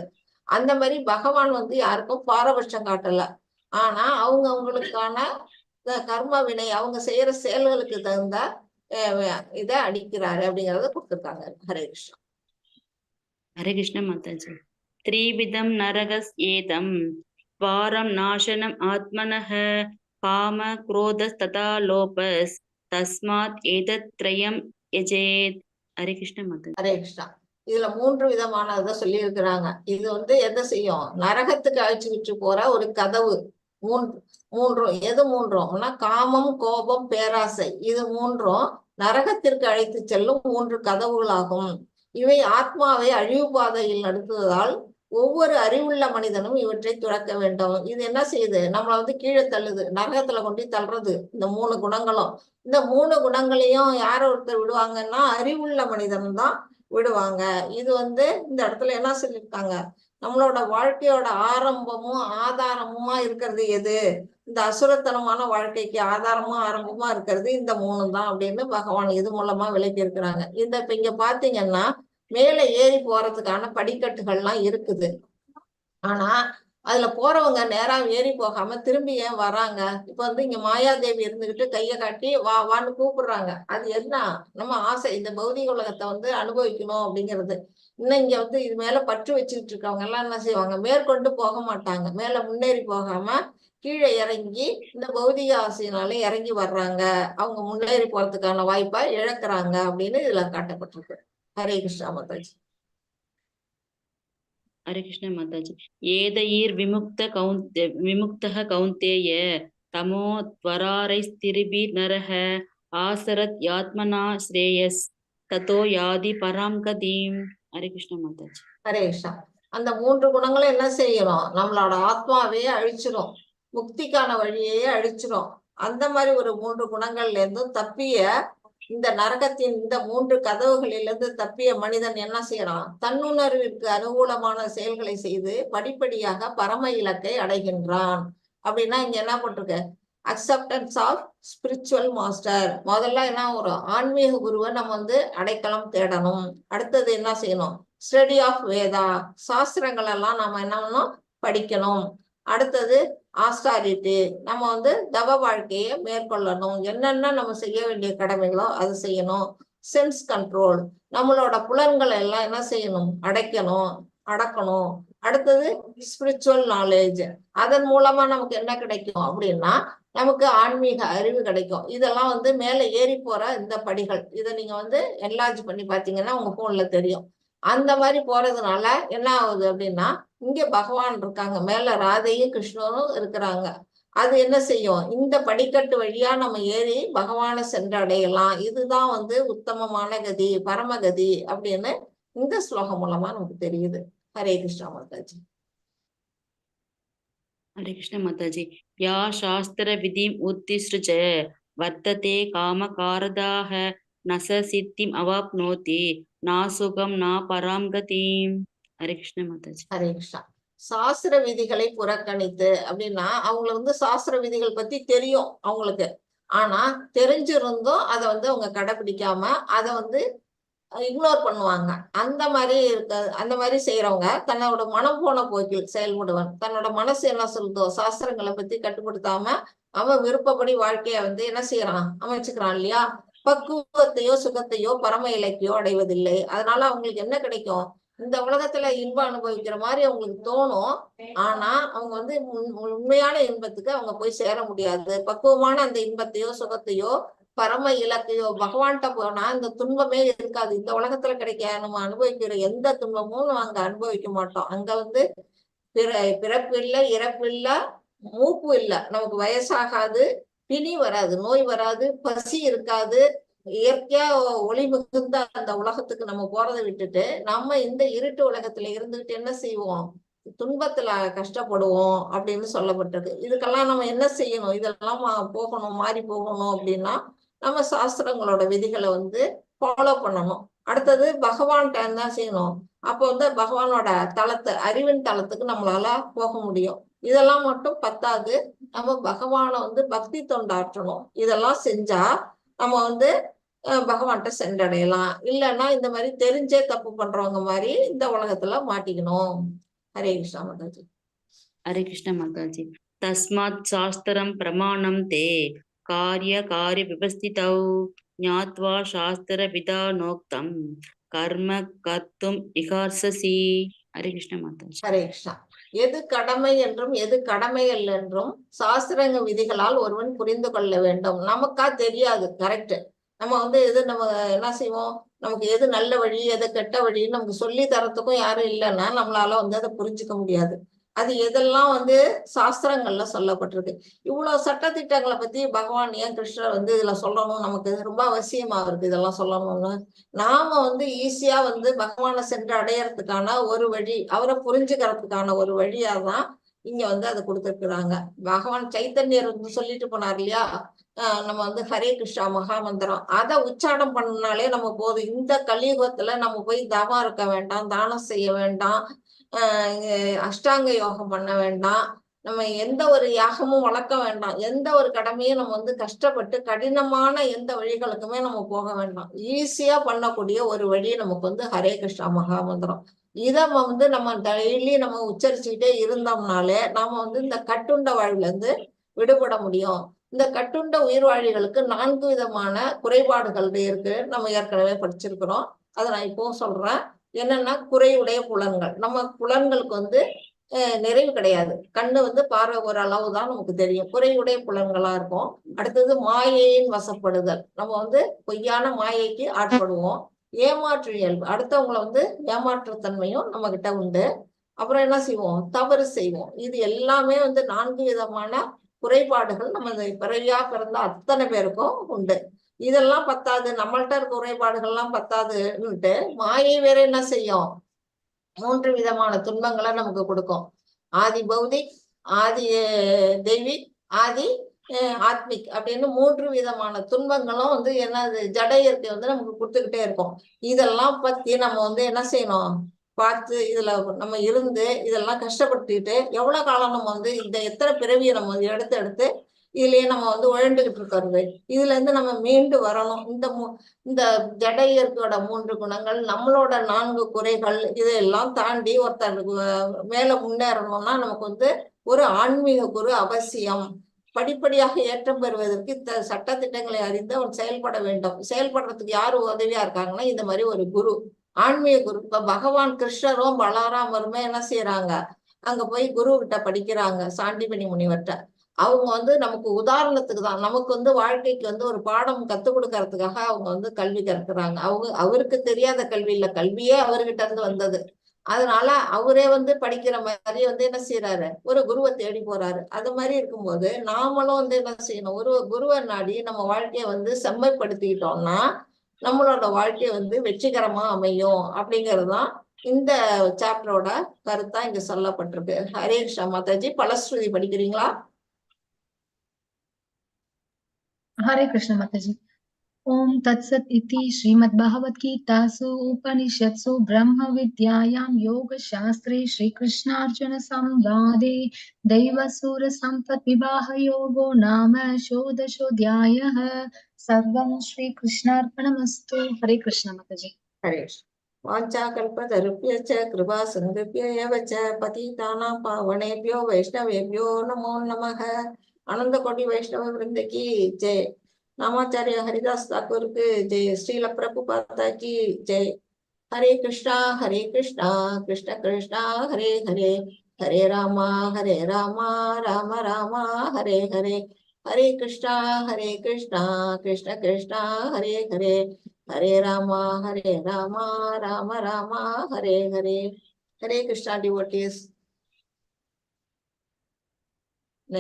அந்த மாதிரி பகவான் வந்து யாருக்கும் பாரபட்சம் காட்டல. ஆனா அவங்களுக்கான கர்ம வினை, அவங்க செய்யற செயல்களுக்கு தகுந்த இதை அடிக்கிறாரு அப்படிங்கறத கொடுத்துருக்காங்க. ஹரே கிருஷ்ணா. हरे कृष्ण माता जी। त्रिविधम नरकस एतम द्वारम नाशनम आत्मनः काम क्रोधस्तथा लोभस तस्मात् एतत् त्रयं यजेत्। ஹரே கிருஷ்ண மாதாஜி. ஹரே கிருஷ்ணா. இதுல 3 விதமான இதை சொல்லி இருக்கிறாங்க. இது எதை செய்யும்? நரகத்துக்கு அழைச்சிக்கிட்டு போற ஒரு கதவு. மூன்றும் எது மூன்றும்னா காமம், கோபம், பேராசை. இது மூன்றும் நரகத்திற்கு அழைத்து செல்லும் 3 கதவுகளாகும். இவை ஆத்மாவை அழிவு பாதையில் நடத்துவதால் ஒவ்வொரு அறிவுள்ள மனிதனும் இவற்றை துறக்க வேண்டும். இது என்ன செய்யுது? நம்மளை கீழே தள்ளுது, நரகத்துல கொண்டு தள்ளுறது. இந்த 3 குணங்களும், இந்த 3 குணங்களையும் யார ஒருத்தர் விடுவாங்கன்னா அறிவுள்ள மனிதன் தான் விடுவாங்க. இது இந்த இடத்துல என்ன சொல்லியிருக்காங்க? நம்மளோட வாழ்க்கையோட ஆரம்பமும் ஆதாரமுமா இருக்கிறது எது? இந்த அசுரத்தனமான வாழ்க்கைக்கு ஆதாரமும் ஆரம்பமா இருக்கிறது இந்த 3 தான் அப்படின்னு பகவான் இது மூலமா விளக்கி இருக்கிறாங்க. இப்ப இங்க பாத்தீங்கன்னா மேல ஏறி போறதுக்கான படிக்கட்டுகள்லாம் இருக்குது. ஆனா அதுல போறவங்க நேரா ஏறி போகாம திரும்பி ஏன் வராங்க? இப்ப இங்க மாயாதேவி இருந்துகிட்டு கையை காட்டி வான்னு கூப்பிடுறாங்க. அது என்ன? நம்ம ஆசை, இந்த பௌதிக உலகத்தை அனுபவிக்கணும் அப்படிங்கிறது. இன்னும் இங்க இது மேல பற்று வச்சுக்கிட்டு இருக்கவங்க எல்லாம் என்ன செய்வாங்க? மேற்கொண்டு போக மாட்டாங்க. மேல முன்னேறி போகாம கீழே இறங்கி இந்த பௌதிக ஆசையினால இறங்கி வர்றாங்க. அவங்க முன்னேறி போறதுக்கான வாய்ப்பை இழக்கிறாங்க அப்படின்னு இதுல காட்டப்பட்டிருக்கு. ஹரே கிருஷ்ணா மாதாஜி. ஹரே கிருஷ்ண மாதாஜி. ஏதைர் விமுக்தः கௌந்தேய தமோ த்வராரைஸ்திரிபிர் நரஹ ஆசரத் யாத்மனா ஸ்ரேயஸ் ததோ யாதி பராம் கதீம். ஹரே கிருஷ்ண மாதாஜி. ஹரே கிருஷ்ணா. அந்த 3 குணங்களும் என்ன செய்யணும்? நம்மளோட ஆத்மாவையே அழிச்சிடும், முக்திக்கான வழியையே அழிச்சிடும். அந்த மாதிரி ஒரு 3 குணங்கள்ல இருந்தும் தப்பிய இந்த நரகத்தின் இந்த 3 கதவுகளிலிருந்து தப்பிய மனிதன் என்ன செய்யறான்? தன்னுணர்விற்கு அனுகூலமான செயல்களை செய்து படிப்படியாக பரம இலக்கை அடைகின்றான். அப்படின்னா இங்க என்ன போட்டிருக்க? Acceptance of spiritual master. முதல்ல என்ன, ஒரு ஆன்மீக குருவை நம்ம அடைக்கலம் தேடணும். அடுத்தது என்ன செய்யணும்? ஸ்டடி ஆஃப் வேதா, சாஸ்திரங்கள் எல்லாம் நம்ம என்ன பண்ணணும்? படிக்கணும். அடுத்தது ஆஸ்டாரிட்டி, நம்ம தவ வாழ்க்கையை மேற்கொள்ளணும். என்னென்ன நம்ம செய்ய வேண்டிய கடமைகளோ அது செய்யணும். சென்ஸ் கண்ட்ரோல், நம்மளோட புலன்களை எல்லாம் என்ன செய்யணும்? அடக்கணும். அடுத்தது ஸ்பிரிச்சுவல் நாலேஜ், அதன் மூலமா நமக்கு என்ன கிடைக்கும் அப்படின்னா நமக்கு ஆன்மீக அறிவு கிடைக்கும். இதெல்லாம் மேல ஏறி போற இந்த படிகள். இதை நீங்க என்லார்ஜ் பண்ணி பாத்தீங்கன்னா உங்க போன்ல தெரியும். அந்த மாதிரி போறதுனால என்ன ஆகுது அப்படின்னா இங்க பகவான் இருக்காங்க, மேல ராதையும் கிருஷ்ணரும் இருக்கிறாங்க. அது என்ன செய்யும்? இந்த படிக்கட்டு வழியா நம்ம ஏறி பகவானை சென்றடையலாம். இதுதான் உத்தமமான கதி, பரமகதி அப்படின்னு இந்த ஸ்லோகம் மூலமா நமக்கு தெரியுது. ஹரே கிருஷ்ணா மாதாஜி. ஹரே கிருஷ்ண மாதாஜி. யா சாஸ்திர விதிம் உத்திஸ்ருஜ வர்த்ததே காமகாரதாக நச சித்திம் அவாப்னோதி நாசுகம் நா பராம் கதீம். ஹரே கிருஷ்ண மாதாஜி. ஹரே கிருஷ்ணா. சாஸ்திர விதிகளை புறக்கணித்து அப்படின்னா அவங்களுக்கு சாஸ்திர விதிகள் பத்தி தெரியும் அவங்களுக்கு. ஆனா தெரிஞ்சிருந்தும் அதை அவங்க கடைபிடிக்காம அதை இக்னோர் பண்ணுவாங்க. அந்த மாதிரி செய்யறவங்க தன்னோட மனம் போன போக்கில் செயல்படுவான். தன்னோட மனசு என்ன சொல்லுதோ சாஸ்திரங்களை பத்தி கட்டுப்படுத்தாம அவன் விருப்பப்படி வாழ்க்கைய என்ன செய்யறான்? அமைச்சுக்கிறான் இல்லையா? பக்குவத்தையோ சுகத்தையோ பரம இலக்கியோ அடைவதில்லை. அதனால அவங்களுக்கு என்ன கிடைக்கும்? இந்த உலகத்துல இன்பம் அனுபவிக்கிற மாதிரி அவங்களுக்கு தோணும். ஆனா அவங்க உண்மையான இன்பத்துக்கு அவங்க போய் சேர முடியாது. பக்குவமான அந்த இன்பத்தையோ சுகத்தையோ பரம இலக்கையோ பகவான்கிட்ட போனா இந்த துன்பமே இருக்காது. இந்த உலகத்துல கிடைக்க நம்ம அனுபவிக்கிற எந்த துன்பமும் நம்ம அங்க அனுபவிக்க மாட்டோம். அங்க பிறப்பு இல்லை, இறப்பு இல்லை, மூப்பு இல்லை, நமக்கு வயசாகாது, பிணி வராது, நோய் வராது, பசி இருக்காது. இயற்கையா ஒளி மிகுந்த அந்த உலகத்துக்கு நம்ம போறதை விட்டுட்டு நம்ம இந்த இருட்டு உலகத்துல இருந்துகிட்டு என்ன செய்வோம்? துன்பத்துல கஷ்டப்படுவோம் அப்படின்னு சொல்லப்பட்டிருக்கு. இதுக்கெல்லாம் நம்ம என்ன செய்யணும்? இதெல்லாம் போகணும், மாறி போகணும் அப்படின்னா நம்ம சாஸ்திரங்களோட விதிகளை ஃபாலோ பண்ணணும். அடுத்தது பகவான்கிட்ட என்ன செய்யணும்? அப்போ பகவானோட தளத்தை, அறிவின் தளத்துக்கு நம்மளால போக முடியும். இதெல்லாம் மட்டும் பத்தாது, நம்ம பகவானை பக்தி தொண்டாற்றணும். இதெல்லாம் செஞ்சா நம்ம பகவான்கிட்ட சென்றடையலாம். இல்லைன்னா இந்த மாதிரி தெரிஞ்சே தப்பு பண்றவங்க மாதிரி இந்த உலகத்துல மாட்டிக்கணும். ஹரே கிருஷ்ணா மாதாஜி. ஹரே கிருஷ்ண மாதாஜி. தஸ்மாத் சாஸ்திரம் பிரமாணம் தே காரிய விவஸ்திதௌ ஞாத்வா சாஸ்திர விதானோக்தம் கர்ம கர்த்தும் இகார்சசி. ஹரே கிருஷ்ண மாதாஜி. ஹரே கிருஷ்ணா. எது கடமை என்றும் எது கடமைகள் என்றும் சாஸ்திரங்க விதிகளால் ஒருவன் புரிந்து கொள்ள வேண்டும். நமக்கா தெரியாது. கரெக்ட். நம்ம நம்ம என்ன செய்வோம்? நமக்கு எது நல்ல வழி எது கெட்ட வழின்னு நமக்கு சொல்லி தரத்துக்கும் யாரும் இல்லைன்னா நம்மளால வந்து அதை புரிஞ்சுக்க முடியாது. அது எதெல்லாம் வந்து சாஸ்திரங்கள்ல சொல்லப்பட்டிருக்கு. இவ்வளவு சட்டதிட்டங்களை பத்தி பகவான் ஏன் கிருஷ்ணர் வந்து இதுல சொல்லணும், நமக்கு ரொம்ப அவசியமா இருக்கு இதெல்லாம் சொல்லணும்னு. நாம வந்து ஈஸியா வந்து பகவானை சென்று அடையறதுக்கான ஒரு வழி, அவரை புரிஞ்சுக்கிறதுக்கான ஒரு வழியாதான் இங்க வந்து அதை கொடுத்துருக்குறாங்க. பகவான் சைத்தன்யர் வந்து சொல்லிட்டு போனார் இல்லையா, நம்ம வந்து ஹரே கிருஷ்ணா மகாமந்திரம் அதை உச்சாரணம் பண்ணாலே நம்ம போதும். இந்த கலியுகத்துல நம்ம போய் தவம் இருக்க வேண்டாம், தானம் செய்ய வேண்டாம், அஷ்டாங்க யோகம் பண்ண வேண்டாம், நம்ம எந்த ஒரு யாகமும் வளர்க்க வேண்டாம், எந்த ஒரு கடமையும் நம்ம வந்து கஷ்டப்பட்டு கடினமான எந்த வழிகளுக்குமே நம்ம போக வேண்டாம். ஈஸியா பண்ணக்கூடிய ஒரு வழி நமக்கு வந்து ஹரே கிருஷ்ணா மகாமந்திரம். இதை வந்து நம்ம டெய்லி நம்ம உச்சரிச்சுக்கிட்டே இருந்தோம்னாலே நாம வந்து இந்த கட்டுண்ட வாழ்வுல இருந்து விடுபட முடியும். இந்த கட்டுண்ட உயிர்வாழிகளுக்கு 4 விதமான குறைபாடுகள் இருக்கு, நம்ம ஏற்கனவே படிச்சிருக்கிறோம். அதை நான் இப்பவும் சொல்றேன். என்னன்னா, குறையுடைய புலன்கள். நம்ம புலன்களுக்கு வந்து நிறைவு கிடையாது. கண்ணு வந்து பார்வை ஒரு அளவு தான் நமக்கு தெரியும், குறையுடைய புலன்களா இருக்கும். அடுத்தது மாயையின் வசப்படுதல், நம்ம வந்து பொய்யான மாயைக்கு ஆட்படுவோம். ஏமாற்று இயல்பு, அடுத்தவங்களை வந்து ஏமாற்றுத்தன்மையும் நம்ம கிட்ட உண்டு. அப்புறம் என்ன செய்வோம், தவறு செய்வோம். இது எல்லாமே வந்து 4 விதமான குறைபாடுகள் நம்ம பிறவியா பிறந்த அத்தனை பேருக்கும் உண்டு. இதெல்லாம் பத்தாது, நம்மள்ட்ட இருக்க குறைபாடுகள்லாம் பத்தாதுன்னுட்டு மாயை வேற என்ன செய்யும், 3 விதமான துன்பங்களை நமக்கு கொடுக்கும். ஆதி பௌதிக், ஆதி தெய்வீக், ஆதி ஆத்மிக் அப்படின்னு 3 விதமான துன்பங்களும் வந்து என்னது ஜட இயற்கை வந்து நமக்கு கொடுத்துக்கிட்டே இருக்கும். இதெல்லாம் பத்தி நம்ம வந்து என்ன செய்யணும், பார்த்து இதுல நம்ம இருந்து இதெல்லாம் கஷ்டப்பட்டுக்கிட்டு எவ்வளவு காலம் நம்ம வந்து இந்த எத்தனை பிறவியை நம்ம எடுத்து எடுத்து இதுலயே நம்ம வந்து உழண்டுகிட்டு இருக்கிறது. இதுல இருந்து நம்ம மீண்டு வரணும். இந்த ஜட இயற்கையோட 3 குணங்கள், நம்மளோட 4 குறைகள், இதெல்லாம் தாண்டி ஒருத்தருக்கு மேல முன்னேறணும்னா நமக்கு வந்து ஒரு ஆன்மீக குரு அவசியம். படிப்படியாக ஏற்றம் பெறுவதற்கு இந்த சட்ட திட்டங்களை அறிந்து அவன் செயல்பட வேண்டும். செயல்படுறதுக்கு யாரு உதவியா இருக்காங்கன்னா இந்த மாதிரி ஒரு குரு, ஆன்மீக குரு. இப்ப பகவான் கிருஷ்ணரும் பலராமருமே என்ன செய்யறாங்க, அங்க போய் குரு கிட்ட படிக்கிறாங்க, சாண்டிபனி முனிவர்கிட்ட. அவங்க வந்து நமக்கு உதாரணத்துக்கு தான், நமக்கு வந்து வாழ்க்கைக்கு வந்து ஒரு பாடம் கத்துக் கொடுக்கறதுக்காக அவங்க வந்து கல்வி கற்கிறாங்க. அவருக்கு தெரியாத கல்வி இல்ல, கல்வியே அவர்கிட்ட இருந்து வந்தது. அதனால அவரே வந்து படிக்கிற மாதிரி வந்து என்ன செய்யறாரு, ஒரு குருவை தேடி போறாரு. அது மாதிரி இருக்கும்போது நாமளும் வந்து என்ன செய்யணும், ஒரு குருவை நாடி நம்ம வாழ்க்கையை வந்து செம்மைப்படுத்திக்கிட்டோம்னா நம்மளோட வாழ்க்கை வந்து வெற்றிகரமா அமையும். அப்படிங்கறதுதான் இந்த சாப்டரோட கருத்தா இங்க சொல்லப்பட்டிருக்கு. ஹரே கிருஷ்ணா மாதாஜி. பலஸ்ருதி படிக்கிறீங்களா? हरे कृष्ण माताजी। ओम तत्सत इति श्रीमद्भगवद्गीतासु उपनिषत्सु ब्रह्म विद्यायां योगशास्त्रे श्रीकृष्णार्जुन संवादे दैवसुर संपत् विवाह योगो नाम षोडशोऽध्यायः। सर्वं श्रीकृष्णार्पणमस्तु। हरे कृष्ण माताजी। हरे वाञ्छाकल्पतरुभ्यश्च कृपा सिन्धुभ्य एव च पतितानां पावनेभ्यो वैष्णवेभ्यो नमो नमः। आनंद कोटि वैष्णव वृंद की जय। नामाचार्य हरिदास ठाकुर की जय। श्रील प्रभुपाद की जय। हरे कृष्णा कृष्ण कृष्णा हरे हरे, हरे राम राम राम हरे हरे, हरे कृष्णा कृष्ण कृष्णा हरे हरे, हरे राम राम राम हरे हरे। हरे कृष्णा डिवोटीज।